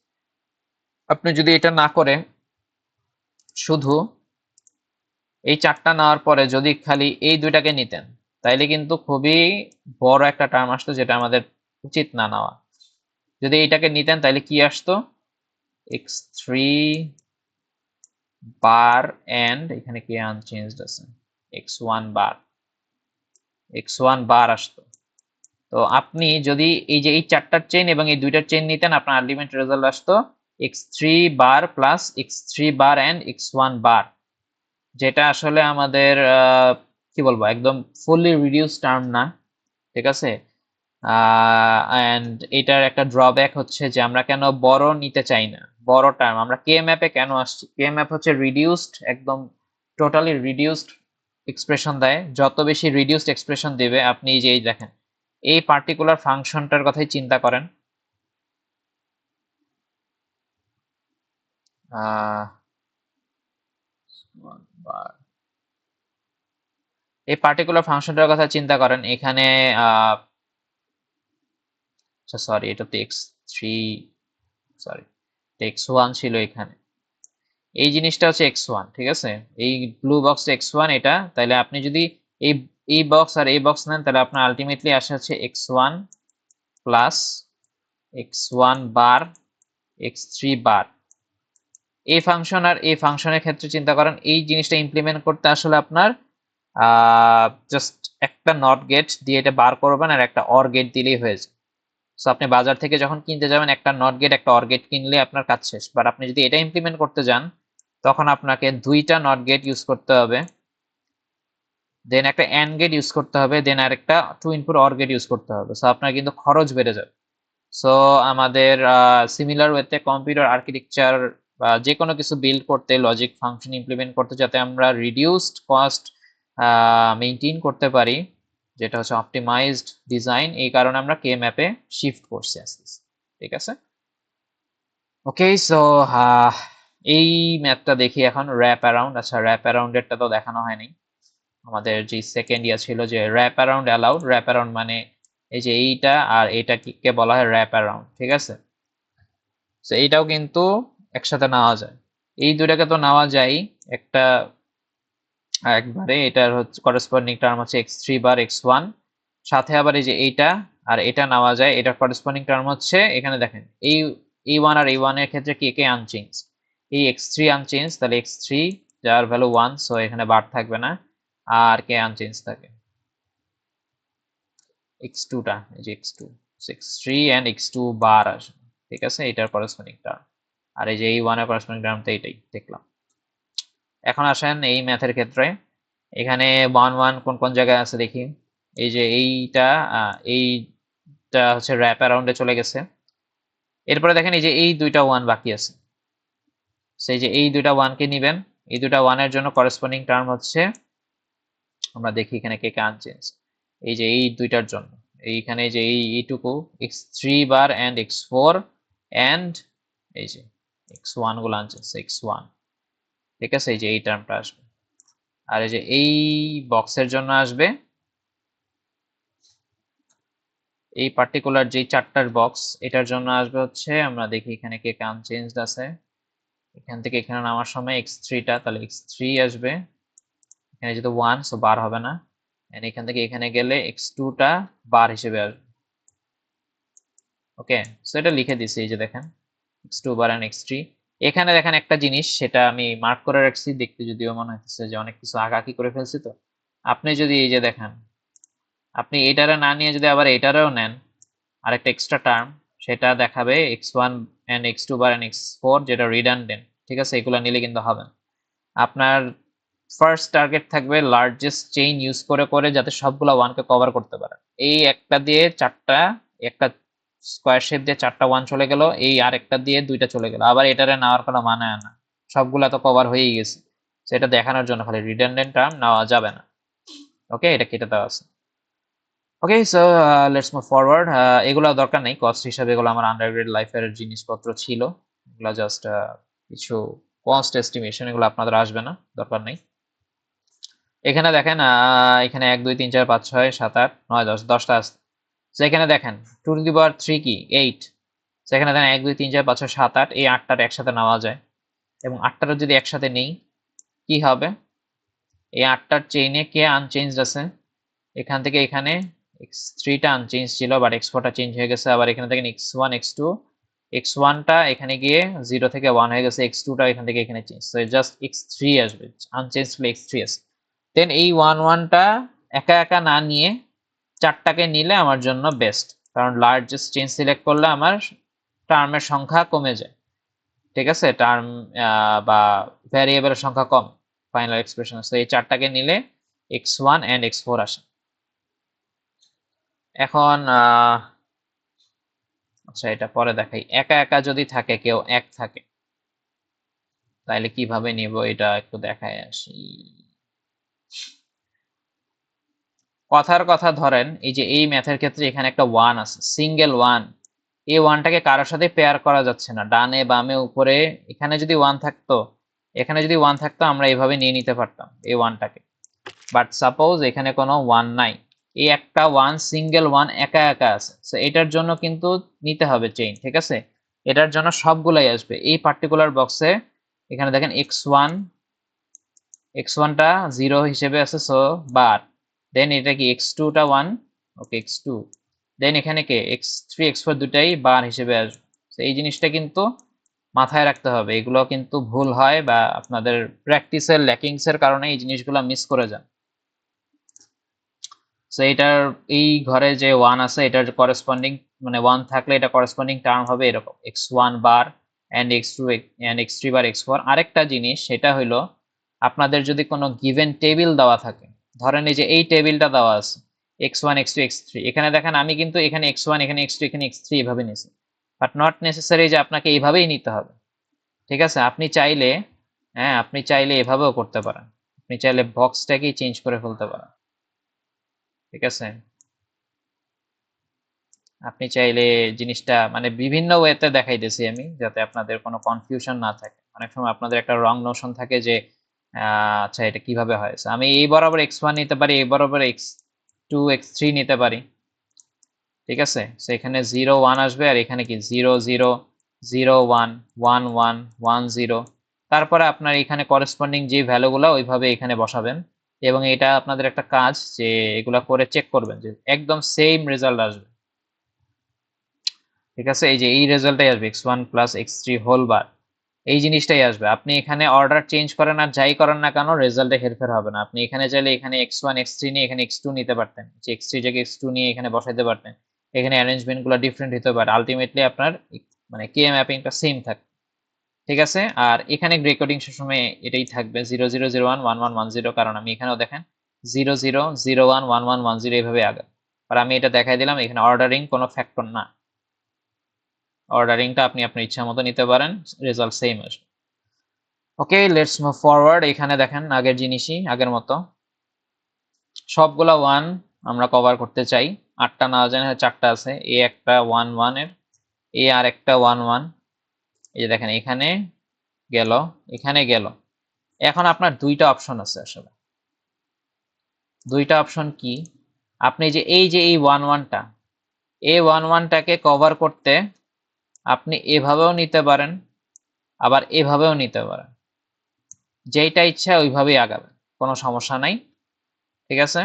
A: আপনি যদি এটা না করে শুধু এই 4টা নেওয়ার পরে যদি খালি এই দুইটাকে নিতেন, তাইলে কিন্তু খুবই বড় একটা টার্ম আসতো, যেটা আমাদের উচিত না নেওয়া। যদি এইটাকে নিতেন তাইলে কি আসতো, x3 বার এন্ড এখানে কি আনচেঞ্জড আছে, x1 বার, x1 বার আসতো। তো আপনি যদি এই যে এই 4টার চেইন এবং এই দুইটার চেইন নিতেন, আপনার আলটিমেট রেজাল্ট আসতো x3 bar plus x3 bar and x1 বার, যেটা আসলে আমাদের কি বলবো একদম ফুললি রিডিউস টার্ম না, ঠিক আছে। এন্ড এটার একটা ড্রব্যাক হচ্ছে যে আমরা কেন বড় নিতে চাই না, বড় টার্ম আমরা কে ম্যাপে কেন আসছি, কে ম্যাপ হচ্ছে রিডিউসড, একদম টোটালি রিডিউসড এক্সপ্রেশন দেয়, যত বেশি রিডিউসড এক্সপ্রেশন দেবে, আপনি এই যে এই দেখেন এই পার্টিকুলার ফাংশনটার কথাই চিন্তা করেন, এই পার্টিকুলার ফাংশনটার কথা চিন্তা করেন, এখানে সরি এটা তো x3, সরি x1 ছিল এখানে, এই জিনিসটা হচ্ছে x1, ঠিক আছে, এই ব্লু বক্স x1 এটা, তাহলে আপনি যদি এই এই বক্স আর এই বক্স নেন, তাহলে আপনার আলটিমেটলি আসে হচ্ছে x1 প্লাস x1 বার x3 বার। এই ফাংশন আর এই ফাংশনের ক্ষেত্রে চিন্তা করেন, এই জিনিসটা ইমপ্লিমেন্ট করতে আসলে আপনার জাস্ট একটা নট গেট দিয়ে এটা বার করবেন আর একটা অর গেট দিলেই হয়ে যায়। সো আপনি বাজার থেকে যখন কিনতে যাবেন একটা নট গেট একটা অর গেট কিনলে আপনার কাজ শেষ। বাট আপনি যদি এটা ইমপ্লিমেন্ট করতে যান তখন আপনাকে দুইটা নট গেট ইউজ করতে হবে, দেন একটা অ্যান্ড গেট ইউজ করতে হবে, দেন আরেকটা two input or gate use করতে হবে। সো আপনার কিন্তু খরচ বেড়ে যাবে। সো আমাদের সিমিলার ওয়েতে কম্পিউটার আর্কিটেকচার বা যে কোনো কিছু বিল্ড করতে, লজিক ফাংশন ইমপ্লিমেন্ট করতে, যাতে আমরা রিডিউসড কস্ট মেনটেন করতে পারি, যেটা হচ্ছে অপটিমাইজড ডিজাইন, এই কারণে আমরা কে ম্যাপে শিফট করছি আস্তে আস্তে। ঠিক আছে, ওকে। সো এই ম্যাপটা দেখি এখন, র্যাপ অ্যারাউন্ড। আচ্ছা, র্যাপ অ্যারাউন্ডেরটা তো দেখানো হয়নি। আমাদের যে সেকেন্ড ইয়া ছিল যে wrap around allowed, wrap around মানে এই যে এইটা আর এইটা কে বলা হয় র্যাপ অ্যারাউন্ড। ঠিক আছে, তো এইটাও কিন্তু একসাথে নেওয়া যায়। এই দুটাকে তো নেওয়া যায় একটা একবারে। এটার হচ্ছে করেসপন্ডিং টার্ম হচ্ছে x3 বার x1, সাথে আবার এই যে এইটা আর এটা নেওয়া যায়। এটার করেসপন্ডিং টার্ম হচ্ছে এখানে দেখেন এই a1 আর a1 এর ক্ষেত্রে কে কে আনচেঞ্জ, এই x3 আনচেঞ্জ, তাহলে x3 যার ভ্যালু 1, সো এখানে বার থাকবে না, আর কে আনচেঞ্জ থাকে x2 টা, এই যে x2, x3 এন্ড x2 বার আসবে। ঠিক আছে, এটার করেসপন্ডিং টার্ম। আর এই যে এই 1 এর করেসপন্ডিং টার্ম তো এটাই দেখলাম। এখন আসেন এই ম্যাথের ক্ষেত্রে, এখানে 1 1 কোন কোন জায়গায় আছে দেখি। এই যে এইটা হচ্ছে র্যাপ অ্যারাউন্ডে চলে গেছে। এরপরে দেখেন এই যে এই দুইটা 1 বাকি আছে, সেই যে এই দুইটা 1 কে নিবেন। এই দুইটা 1 এর জন্য করেসপন্ডিং টার্ম হচ্ছে, আমরা দেখি এখানে কে কে আনচেঞ্জ। এই যে এই দুইটার জন্য এইখানে যে এইটুকু x3 bar and x4 and এই যে x1 গুলো আনচেঞ্জ, x1। ঠিক আছে, এই যে এই টার্মটা আসবে। আর এই যে এই বক্সের জন্য আসবে এই পার্টিকুলার যে চারটার বক্স, এটার জন্য আসবে হচ্ছে, আমরা দেখি এখানে কে কে আনচেঞ্জড আছে। এখান থেকে এখানে নামার সময় x3 টা, তাহলে x3 আসবে। এখানে যেহেতু 1, সো বার হবে না। এন্ড এখান থেকে এখানে গেলে x2 টা বার হিসেবে আসবে। ওকে, সো এটা লিখে দিছি, এই যে দেখেন x2 বার এন্ড x3। এখানে দেখেন একটা জিনিস, সেটা আমি মার্ক করে রাখছি, দেখতে যদিও মনে হচ্ছে যে অনেক কিছু আঁকাআঁকি করে ফেলছি। তো আপনি যদি এই যে দেখেন, আপনি এটারে না নিয়ে যদি আবার এটারেও নেন আরেকটা এক্সট্রা টার্ম, সেটা দেখাবে x1 and x2 bar and x4, যেটা রিডান্ডেন্ট। ঠিক আছে, এগুলো নিলে কিন্তু হবে না। আপনার ফার্স্ট টার্গেট থাকবে লার্জেস্ট চেইন ইউজ করে করে যাতে সবগুলা 1 কে কভার করতে পারে। এই একটা দিয়ে চারটা, একটা স্কোয়ার শেপ দিয়ে চারটা 1 চলে গেল, এই আরেকটা দিয়ে দুইটা চলে গেল, আবার এটারে নেওয়ার কোনো মানে হয় না, সবগুলা তো কভার হয়েই গেছে। সেটা দেখানোর জন্য খালি রিডান্ডেন্ট টার্ম নেওয়া যাবে না। ওকে, এটা কেটে দেওয়া আছে। Okay, so let's move forward. এগুলো দরকার নেই, কস্ট হিসাবে এগুলো আমার আন্ডারগ্রেড লাইফের জিনিসপত্র ছিল। এগুলো জাস্ট কিছু কস্ট এস্টিমেশন, এগুলো আপনাদের আসবে না, দরকার নেই। এখানে দেখেন এখানে 1 2 3 4 5 6 7 8 9 10, 10টা আছে। এখানে দেখেন 2 টু দি পাওয়ার 3 কি 8। সেখানে দেখেন 1 2 3 4 5 6 7 8, এই 8টার একসাথে নেওয়া যায়। এবং 8টার যদি একসাথে নেই কি হবে, এই 8টার চেইনে কে আনচেঞ্জড আছে, এখান থেকে এখানে x3 টা আনচেঞ্জ ছিল, বাট x4 টা চেঞ্জ হয়ে গেছে। আবার এখানে দেখেন x1 x2, x1 টা এখানে গিয়ে 0 থেকে 1 হয়ে গেছে, x2 টা এখান থেকে এখানে চেঞ্জ, সো জাস্ট x3 আসবে, আনচেঞ্জ হলে x3 আসবে। দেন এই 1 1 টা একা একা না নিয়ে চারটাকে নিলে আমার জন্য বেস্ট, কারণ লার্জেস্ট চেঞ্জ সিলেক্ট করলে আমার টার্মের সংখ্যা কমে যায়। ঠিক আছে, টার্ম বা ভ্যারিয়েবলের সংখ্যা কম ফাইনাল এক্সপ্রেশন। সো এই চারটাকে নিলে x1 এন্ড x4 আসে। এখন আচ্ছা, এটা পরে দেখাই। একা একা যদি থাকে, কেউ এক থাকে, তাহলে কিভাবে নিব এটা একটু দেখায় আসি। কথার কথা ধরেন এই যে এই ম্যাথের ক্ষেত্রে এখানে একটা 1 আছে, সিঙ্গেল 1। এই 1টাকে কারোর সাথে পেয়ার করা যাচ্ছে না, ডানে বামে উপরে। এখানে যদি 1 থাকতো, এখানে যদি 1 থাকতো, আমরা এইভাবে নিয়ে নিতে পারতাম এই 1টাকে। বাট সাপোজ এখানে কোনো 1 নাই, এই একটা 1 সিঙ্গেল 1 একা একা আছে, সো এটার জন্য কিন্তু নিতে হবে চেইন। ঠিক আছে, এটার জন্য সবগুলাই আসবে এই পার্টিকুলার বক্সে। এখানে দেখেন x1, x1 টা 0 হিসেবে আছে, সো বার। দেন এটা কি x2 টা 1, ওকে x2, দেন এখানে কে x3 x4 দুটাই বার হিসেবে আসবে। তো এই জিনিসটা কিন্তু মাথায় রাখতে হবে, এগুলো কিন্তু ভুল হয় বা আপনাদের প্র্যাকটিসের ল্যাকিংস এর কারণে এই জিনিসগুলো মিস করে যান। সো এটার এই ঘরে যে 1 আছে এটার করেসপন্ডিং মানে 1 থাকলে এটা করেসপন্ডিং টার্ম হবে এরকম x1 bar and x2 and x3 bar x4। আরেকটা জিনিস সেটা হলো আপনাদের যদি কোনো গিভেন টেবিল দেওয়া থাকে, ধরেন এই যে এই টেবিলটা দেওয়া আছে x1 x2 x3, এখানে দেখেন আমি কিন্তু এখানে x1 এখানে x2 এখানে x3 এভাবে নিয়েছি, বাট নট নেসেসারি যে আপনাকে এইভাবেই নিতে হবে। ঠিক আছে, আপনি চাইলে, হ্যাঁ আপনি চাইলে এভাবেও করতে পারেন, আপনি চাইলে বক্সটাকেই চেঞ্জ করে ফেলতে পারেন। ঠিক আছে, আপনি চাইলে জিনিসটা মানে বিভিন্ন ওয়েতে দেখাইতেছি আমি যাতে আপনাদের কোনো কনফিউশন না থাকে। অনেক সময় আপনাদের একটা রং নোশন থাকে যে আচ্ছা এটা কিভাবে হয়। So, আমি এই বরাবর x1 নিতে পারি, এই বরাবর x2 x3 নিতে পারি। ঠিক আছে, সো এখানে 0 1 আসবে আর এখানে কি 0 0 0 1 1 1 1 0। তারপরে আপনার এখানে করেসপন্ডিং যে ভ্যালুগুলো ওইভাবে এখানে বসাবেন এবং এটা আপনাদের একটা কাজ যে এগুলা করে চেক করবেন যে একদম সেম রেজাল্ট আসবে। ঠিক আছে, এই যে এই রেজাল্টটাই আসবে x1 প্লাস x3 হোল বার, এই জিনিসটাই আসবে। আপনি এখানে অর্ডার চেঞ্জ করেন আর যাই করেন না কেন রেজাল্টে হেরফের হবে না। আপনি এখানে চাইলে এখানে x1 x3 নিয়ে এখানে x2 নিতে পারতেন, যে x3 জায়গায় x2 নিয়ে এখানে বসাইতে পারতেন। এখানে অ্যারেঞ্জমেন্ট গুলো ডিফারেন্ট হতে পারে, আলটিমেটলি আপনার মানে কে ম্যাপিংটা সেম থাকে। ঠিক আছে, আর এখানে রেকর্ডিং সবসময় এটাই থাকবে 0001 1110, কারণ আমি এখানেও দেখেন 0001 1110 এইভাবে আগে। আর আমি এটা দেখাই দিলাম এখানে অর্ডারিং কোনো ফ্যাক্টর না, অর্ডারিংটা আপনি আপনার ইচ্ছা মতো নিতে পারেন, রেজাল্ট সেম আসবে। ওকে, লেটস মুভ ফরওয়ার্ড। এখানে দেখেন আগের জিনিসই আগের মতো সবগুলা ওয়ান আমরা কভার করতে চাই। আটটা না জানে চারটা আছে, এ একটা 1 1 এর, এ আর একটা 1 1। এই যে দেখেন এখানে গেল, এখানে গেল। এখন আপনার দুইটা অপশন আছে আসলে। দুইটা অপশন কি, আপনি যে এই 1 1টা, এই 1 1টাকে কভার করতে আপনি এভাবেও নিতে পারেন আবার এভাবেও নিতে পারেন, যেইটা ইচ্ছা ওইভাবেই আগাবেন, কোনো সমস্যা নাই। ঠিক আছে,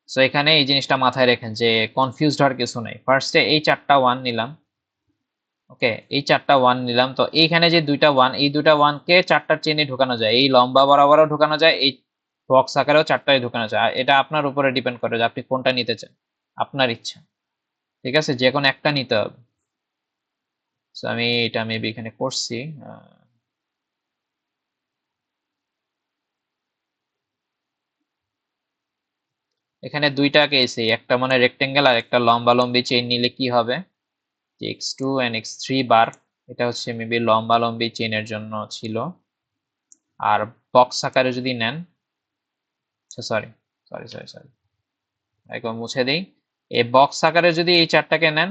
A: সো এখানে এই জিনিসটা মাথায় রাখেন যে কনফিউজড হওয়ার কিছু নাই। ফার্স্টে এই চারটা ওয়ান নিলাম, ওকে এই চারটা ওয়ান নিলাম, তো এইখানে যে দুইটা ওয়ান, এই দুইটা ওয়ানকে চারটার চেনে ঢুকানো যায়, এই লম্বা বরাবরও ঢুকানো যায়, এই বক্স আকারেও চারটায় ঢুকানো যায়। আর এটা আপনার উপরে ডিপেন্ড করে যে আপনি কোনটা নিতে চান, আপনার ইচ্ছা। ঠিক আছে, যে কোনো একটা নিতে হবে। সো আমি এটা মেবি এখানে করছি। এখানে দুইটা কেসে একটা মানে রেক্টেঙ্গেল আর একটা লম্বা লম্বি চেইন নিলে কি হবে, যে x2 and x3 বার, এটা হচ্ছে মেবি লম্বা লম্বি চেইনের জন্য ছিল। আর বক্স আকারে যদি নেন, সরি সরি সরি সরি একবার মুছে দিই, এই বক্স আকারে যদি এই চারটাকে নেন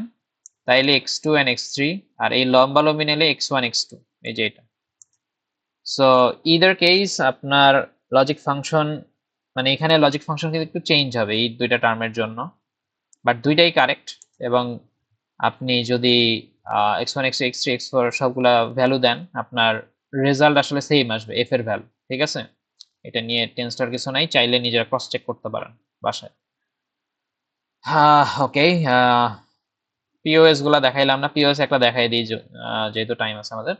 A: তাইলে x2 and x3, আর এই লম্বা লম্বি নিলে x1 x2, এই যে এটা। সো ইদার কেস আপনার লজিক ফাংশন মানে এখানে লজিক ফাংশন কিন্তু একটু চেঞ্জ হবে এই দুইটা টার্মের জন্য, বাট দুইটাই কারেক্ট। এবং আপনি যদি x1 x2 x3 x4 সবগুলা ভ্যালু দেন আপনার রেজাল্ট আসলে সেম আসবে এফ এর ভ্যালু। ঠিক আছে, এটা নিয়ে টেনসটার কিছু নাই, চাইলে নিজেরা ক্রস চেক করতে পারেন বাসায়। হ্যাঁ ওকে, পিওএস গুলা দেখাইলাম না, পিওএস একটা দেখাই দিই যেহেতু টাইম আছে আমাদের।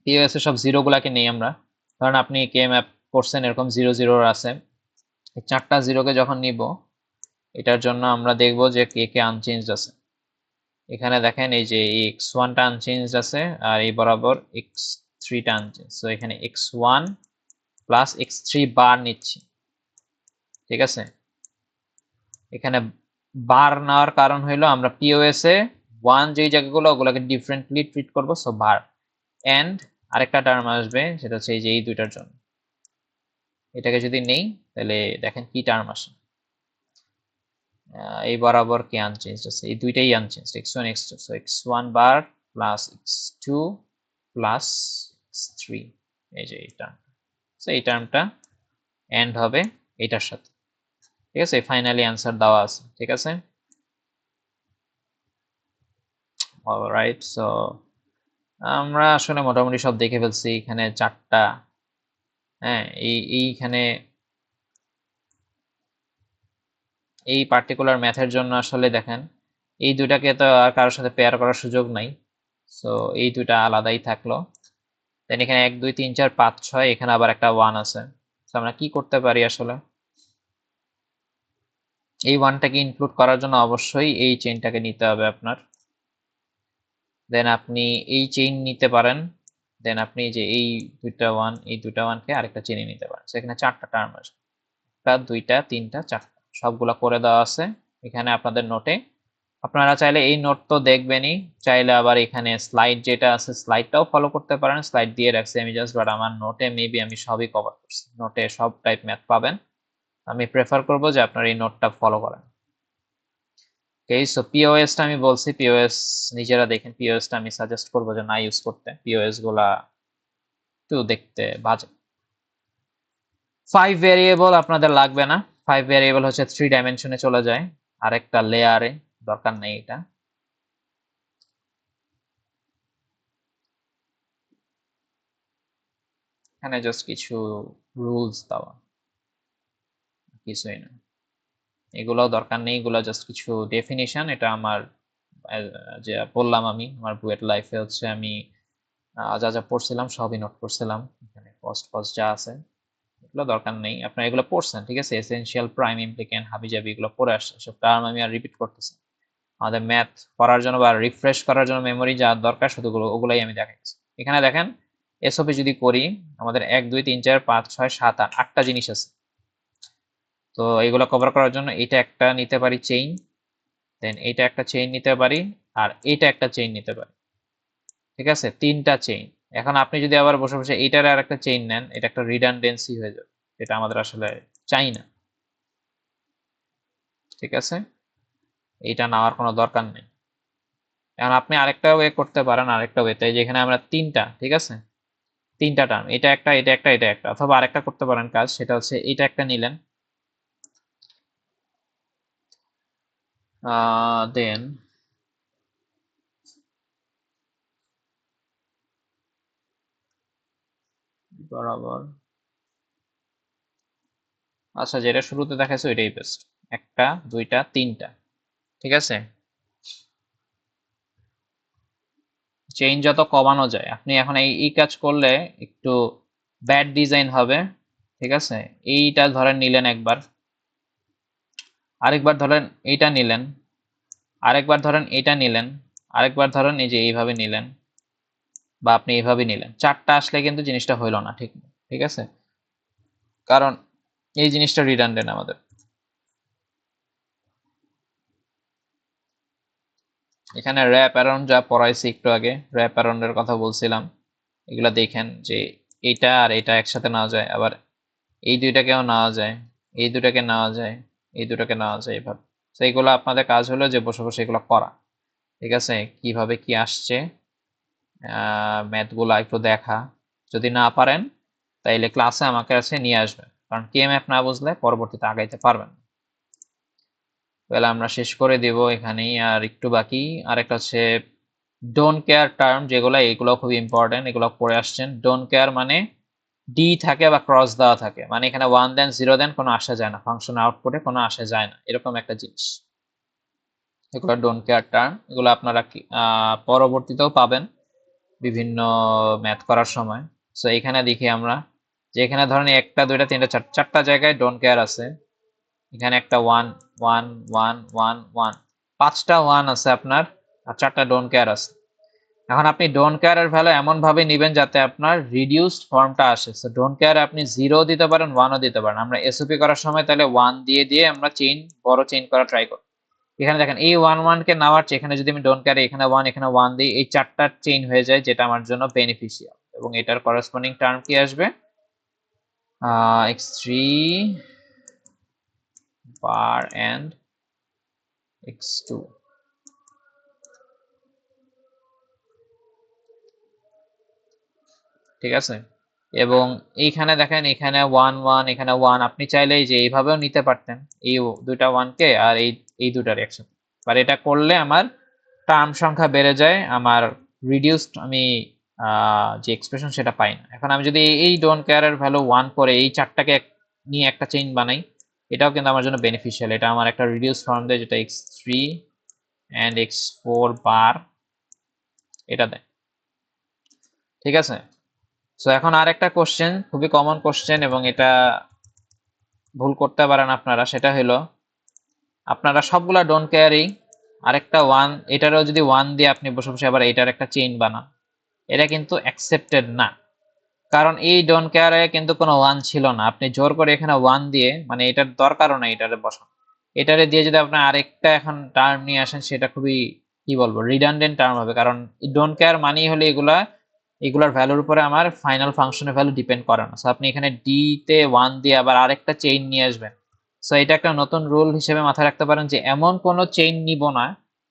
A: পিওএস এর সব জিরো গুলাকে নেই আমরা, কারণ আপনি কে ম্যাপ করছেন এরকম 0 0 আছে, এই চারটা জিরোকে যখন নিব এটার জন্য আমরা দেখব যে কে কে আনচেঞ্জড আছে। এখানে দেখেন এই যে x1টা আনচেঞ্জড আছে আর এই বরাবর x3টা আনচেঞ্জ, সো এখানে x1 প্লাস x3 বার নিচ্ছি। ঠিক আছে, এখানে বার নেওয়ার কারণ হইলো আমরা পিওএস এ ওয়ান যেই জায়গাগুলো ওগুলোকে ডিফারেন্টলি ট্রিট করবো, সো বার। এন্ড আরেকটা টার্ম আসবে সেটা হচ্ছে এই যে এই দুইটার জন্য, এটাকে যদি নেই তাহলে দেখেন কি টার্ম আসে। এই বরাবর কি আনচেঞ্জ আছে, এই দুইটাই unchange x1 x2, so x1 বার প্লাস x2 প্লাস x3, এই যে এই টার্ম। সো এই টার্মটা এন্ড হবে এটার সাথে। ঠিক আছে, ফাইনালি অ্যান্সার দেওয়া আছে। ঠিক আছে, অলরাইট। সো আমরা আসলে মোটামুটি সব দেখে ফেলছি। এখানে চারটা, হ্যাঁ এইখানে এই পার্টিকুলার ম্যাথের জন্য আসলে দেখেন এই দুটাকে তো আর কারোর সাথে পেয়ার করার সুযোগ নাই, সো এই দুটা আলাদাই থাকলো। দেন এখানে 1 2 3 4 5 6, এখানে আবার একটা 1 আছে। তো আমরা কি করতে পারি আসলে, এই 1টাকে ইনক্লুড করার জন্য অবশ্যই এই চেইনটাকে নিতে হবে আপনার। দেন আপনি এই চেইন নিতে পারেন, দেন আপনি যে এই দুইটা 1, এই দুইটা 1কে আরেকটা চেইনে নিতে পারেন। সেখানে 4টা টার্ম আসবে, 1 2 3 4, সবগুলা করে দেওয়া আছে এখানে আপনাদের নোটে। আপনারা চাইলে এই নোট তো দেখবেনই, চাইলে আবার এখানে স্লাইড যেটা আছে স্লাইডটাও ফলো করতে পারেন। স্লাইড দিয়ে রাখছি আমি জাস্ট, বাট আমার নোটে মেবি আমি সবই কভার করছি, নোটে সব টাইপ ম্যাথ পাবেন। আমি প্রেফার করব যে আপনারা এই নোটটা ফলো করেন। ওকে, সো পিওএসটা আমি বলছি, পিওএস নিজেরা দেখেন, পিওএসটা আমি সাজেস্ট করবো যে না ইউজ করতে, পিওএস গুলা একটু দেখতে বাজে। 5 ভেরিয়েবল আপনাদের লাগবে না, 5 ভেরিয়েবল হচ্ছে 3 ডাইমেনশনে চলে যায়, আরেকটা লেয়ারে দরকার নেই এটা। এখানে জাস্ট কিছু রুলস দেওয়া, কিছুই না, এগুলোও দরকার নেই, এগুলো জাস্ট কিছু ডেফিনিশন। এটা আমার যে বললাম আমি আমার বুয়েট লাইফে হচ্ছে আমি যা যা পড়ছিলাম সবই নোট করছিলাম, এখানে ফার্স্ট ফার্স্ট যা আছে এগুলো দরকার নেই, আপনারা এগুলো পড়ছেন, ঠিক আছে। এসেনশিয়াল, প্রাইম, ইমপ্লিক্যান্ট, হাবিজাবি এগুলো পড়ে আসছে, সব টার্ম আমি আর রিপিট করতেছি। আমাদের ম্যাথ করার জন্য বা রিফ্রেশ করার জন্য মেমোরি যা দরকার শুধু ওগুলাই আমি দেখাচ্ছি। এখানে দেখেন এসওপি যদি করি, আমাদের 1 2 3 4 5 6 7 8, 8টা জিনিস আছে। তো এগুলো কভার করার জন্য এটা একটা নিতে পারি চেইন, দেন এটা একটা চেইন নিতে পারি, আর এটা একটা চেইন নিতে পারি, ঠিক আছে, 3টা চেইন। এখন আপনি যদি আবার বসে বসে এইটার আর একটা চেইন নেন, এটা একটা রিডান্ডেন্সি হয়ে যাবে, এটা আমাদের আসলে চাই না, ঠিক আছে, এইটা নেওয়ার কোনো দরকার নেই। এখন আপনি আরেকটা ওয়ে করতে পারেন, আরেকটা ওয়েতে যেখানে আমরা 3টা, ঠিক আছে, 3টা টার্ম, এটা একটা এটা একটা এটা একটা, অথবা আরেকটা করতে পারেন কাজ, সেটা হচ্ছে এটা একটা নিলেন, দেন বরাবর, আচ্ছা যেটা শুরুতে দেখাচ্ছে ওইটাই বেস্ট, একটা দুইটা তিনটা, ঠিক আছে। চেইন যত কমানো যায়, আপনি এখন এই কাজ করলে একটু ব্যাড ডিজাইন হবে, ঠিক আছে। এইটা ধরেন নিলেন একবার, আরেকবার ধরেন এইটা নিলেন, আরেকবার ধরেন এটা নিলেন, আরেকবার ধরেন এই যে এইভাবে নিলেন, বা আপনি এইভাবে নিলেন, 4টা আসলে কিন্তু জিনিসটা হইল না, ঠিক ঠিক আছে, কারণ এই জিনিসটা রিডান্ডেন্ট আমাদের। এখানে র্যাপ অ্যারাউন্ড যা পড়াইছি একটু আগে, র্যাপ অ্যারাউন্ডের কথা বলছিলাম, এগুলা দেখেন যে এইটা আর এটা একসাথে নেওয়া যায়, আবার এই দুইটাকেও নেওয়া যায়, এই দুটাকে নেওয়া যায়, এই দুটাকে নেওয়া যায় এভাবে। তো এইগুলো আপনাদের কাজ হলো যে বসে বসে এগুলো করা, ঠিক আছে, কিভাবে কি আসছে ম্যাথগুলো একটু দেখা। যদি না পারেন তাইলে ক্লাসে আমাকে কাছে নিয়ে আসবেন, কারণ কেএমএফ না বুঝলে পরবর্তীতে আগাইতে পারবেন না। তাহলে আমরা শেষ করে দিব এখানেই, আর একটু বাকি, আরেকটা হচ্ছে ডোন্ট কেয়ার টার্ম, যেগুলো এগুলো খুব ইম্পর্টেন্ট, এগুলো পড়ে আসছেন। ডোন্ট কেয়ার মানে ডি থাকে বা ক্রস দেওয়া থাকে, মানে এখানে 1 দেন 0 দেন কোনো আসা যায় না, ফাংশন আউটপুটে কোনো আসা যায় না, এরকম একটা জিনিস, এগুলো ডোন্ট কেয়ার টার্ম। এগুলো আপনারা পরবর্তীতেও পাবেন বিভিন্ন ম্যাথ করার সময়। সো এখানে দেখি আমরা যে এখানে ধরেন একটা দুইটা তিনটা 4টা জায়গায় ডোন্ট কেয়ার আছে, এখানে একটা 1 1 1 1 1, 5টা 1 আছে আপনার, আর 4টা ডোন্ট কেয়ার আছে। এখন আপনি ডোন্ট কেয়ার এর ভ্যালু এমন ভাবে নেবেন যাতে আপনার রিডিউসড ফর্মটা আসে। সো ডোন্ট কেয়ার আপনি 0 দিতে পারেন, 1ও দিতে পারেন। আমরা এসওপি করার সময় তাহলে 1 দিয়ে দিয়ে আমরা চেইন, বড় চেইন করা ট্রাই করি। এখানে দেখেন এই 1 1 কে নেওয়ার চেয়ে এখানে যদি আমি ডোন্ট কেয়ার এখানে 1 এখানে 1 দিই, এই 4টা চেইন হয়ে যায়, যেটা আমার জন্য বেনিফিশিয়াল, এবং এটার করেসপন্ডিং টার্ম কি আসবে, x3 bar and x2, ঠিক আছে। এবং এইখানে দেখেন এখানে 1 1 এখানে 1, আপনি চাইলে যে এইভাবেও নিতে পারতেন, এই দুইটা 1 কে আর এই দুটার একসাথে, বাট এটা করলে আমার টার্ম সংখ্যা বেড়ে যায়, আমার রিডিউসড আমি যে এক্সপ্রেশন সেটা পাই না। এখন আমি যদি এই ডোন্ট কেয়ার এর ভ্যালু 1 করে এই 4টাকে নিয়ে একটা চেইন বানাই, এটাও কিন্তু আমার জন্য বেনিফিশিয়াল। এটা আমার একটা রিডিউস ফর্ম দেয়, যেটা x3 and x4 বার এটা দেয়। ঠিক আছে, সো এখন আর একটা কোশ্চেন, খুবই কমন কোশ্চেন এবং এটা ভুল করতে পারেন আপনারা, সেটা হলো আপনারা সবগুলা ডোন্ট কেয়ারই আরেকটা ওয়ান, এটারও যদি ওয়ান দিয়ে আপনি বসে বসে আবার এটার একটা চেইন বানান, এটা কিন্তু অ্যাকসেপ্টেড না। কারণ এই ডোন্ট কেয়ারে কিন্তু কোনো ওয়ান ছিল না, আপনি জোর করে এখানে ওয়ান দিয়ে, মানে এটার দরকারও নাই এটারে বসান, এটারে দিয়ে যদি আপনি আরেকটা এখন টার্ম নিয়ে আসেন, সেটা খুবই কি বলবো রিডান্ডেন্ট টার্ম হবে। কারণ ডোন্ট কেয়ার মানেই হলে এগুলার ভ্যালুর উপরে আমার ফাইনাল ফাংশনের ভ্যালু ডিপেন্ড করে না। সো আপনি এখানে ডি তে ওয়ান দিয়ে আবার আরেকটা চেইন নিয়ে আসবেন। সো এটা একটা নতুন রুল হিসেবে মাথায় রাখতে পারেন যে এমন কোনো চেইন নিব না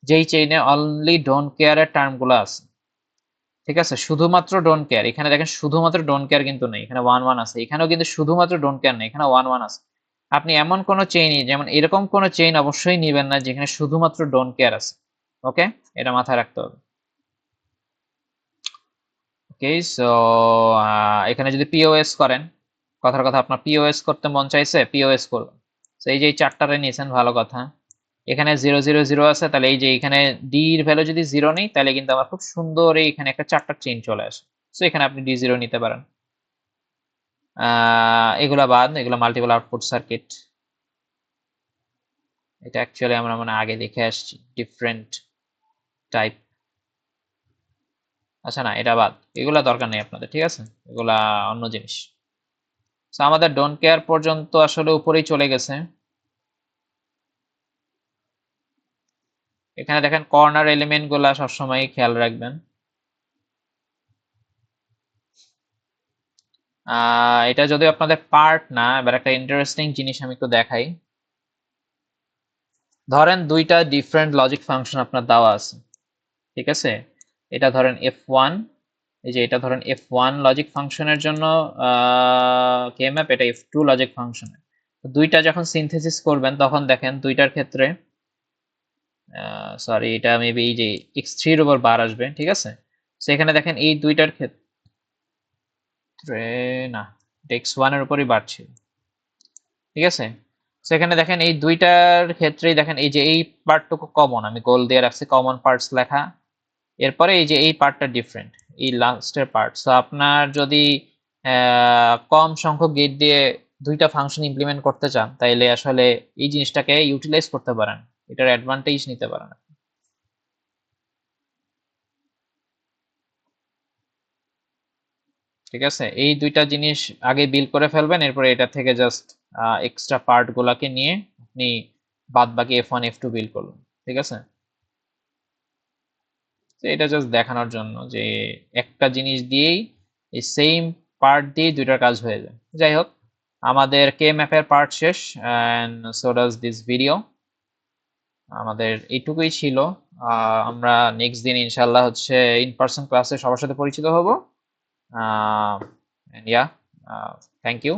A: যেই চেইনে অনলি ডোন্ট কেয়ারের টার্মগুলো আছে। ঠিক আছে, শুধুমাত্র ডোন্ট কেয়ার, এখানে দেখেন শুধুমাত্র ডোন্ট কেয়ার কিন্তু নেই, এখানে ওয়ান ওয়ান আছে, এখানেও কিন্তু শুধুমাত্র ডোন্ট কেয়ার নেই, এখানে ওয়ান ওয়ান আছে। আপনি এমন কোনো চেইনই, যেমন এরকম কোনো চেইন অবশ্যই নিবেন না যেখানে শুধুমাত্র ডোন্ট কেয়ার আছে। ওকে, এটা মাথায় রাখতে হবে। ওকে, সো এখানে যদি পিওএস করেন, কথার কথা আপনার পিওএস করতে মন চাইছে, পিওএস করবেন। তো এই যে এই চারটারে নিয়েছেন, ভালো কথা। এখানে 0 0 0 আছে, তাহলে এই যে এখানে ডি এর ভ্যালু যদি 0 নেই, তাহলে কিন্তু আমার খুব সুন্দর এখানে একটা চারটার চেইন চলে আসে। সো এখানে আপনি D0 নিতে পারেন। এগুলা বাদ, এগুলা মাল্টিপল আউটপুট সার্কিট, এটা অ্যাকচুয়ালি আমরা মানে আগে দেখে আসছি ডিফারেন্ট টাইপ। আচ্ছা না, এটা বাদ, এগুলা দরকার নেই আপনাদের, ঠিক আছে, এগুলা অন্য জিনিস। সো আমাদের ডোন্ট কেয়ার পর্যন্ত আসলে উপরেই চলে গেছে। এখানে দেখেন কর্নার এলিমেন্ট গুলা সবসময় খেয়াল রাখবেন। এটা যদিও আপনাদের পার্ট না, এবার একটা ইন্টারেস্টিং জিনিস আমি একটু দেখাই। ধরেন দুইটা ডিফারেন্ট লজিক ফাংশন আপনার দেওয়া আছে, ঠিক আছে, এটা ধরেন F1, এই যে এটা ধরেন F1 লজিক ফাংশনের জন্য কে ম্যাপ, এটা F2 লজিক ফাংশনের। দুইটা যখন সিনথেসিস করবেন তখন দেখেন দুইটার ক্ষেত্রে, সরি এটা মেবি এই যে x3 এর উপর বার আসবে, ঠিক আছে। সেখানে দেখেন এই দুইটার ক্ষেত্রে না, x1 এর উপরই বার ছিল, ঠিক আছে। সেখানে দেখেন এই দুইটার ক্ষেত্রেই দেখেন এই যে এই পার্টটুকু কমন, আমি গোল দিয়ে রাখছি কমন পার্টস লেখা। এরপরে এই যে এই পার্টটা ডিফারেন্ট, এই লাস্টের পার্ট। সো আপনার যদি কম সংখ্যক গেট দিয়ে দুইটা ফাংশন ইমপ্লিমেন্ট করতে চান, তাইলে আসলে এই জিনিসটাকে ইউটিলাইজ করতে পারেন, এটার অ্যাডভান্টেজ নিতে পারেন। ঠিক আছে, এই দুইটা জিনিস আগে বিল করে ফেলবেন, এরপরে এটা থেকে জাস্ট এক্সট্রা পার্ট গুলাকে নিয়ে আপনি বাদ বাকি F1 F2 বিল করবেন, ঠিক আছে। তো এটা জাস্ট দেখানোর জন্য যে একটা জিনিস দিয়েই, এই সেম পার্ট দিয়ে দুইটার কাজ হয়ে যায়। যাই হোক, আমাদের কে ম্যাপের পার্ট শেষ, and so does this video. আমাদের এইটুকুই ছিল। আমরা নেক্সট দিন ইনশাল্লাহ হচ্ছে ইন পার্সন ক্লাসে সবার সাথে পরিচিত হব। And yeah, thank you.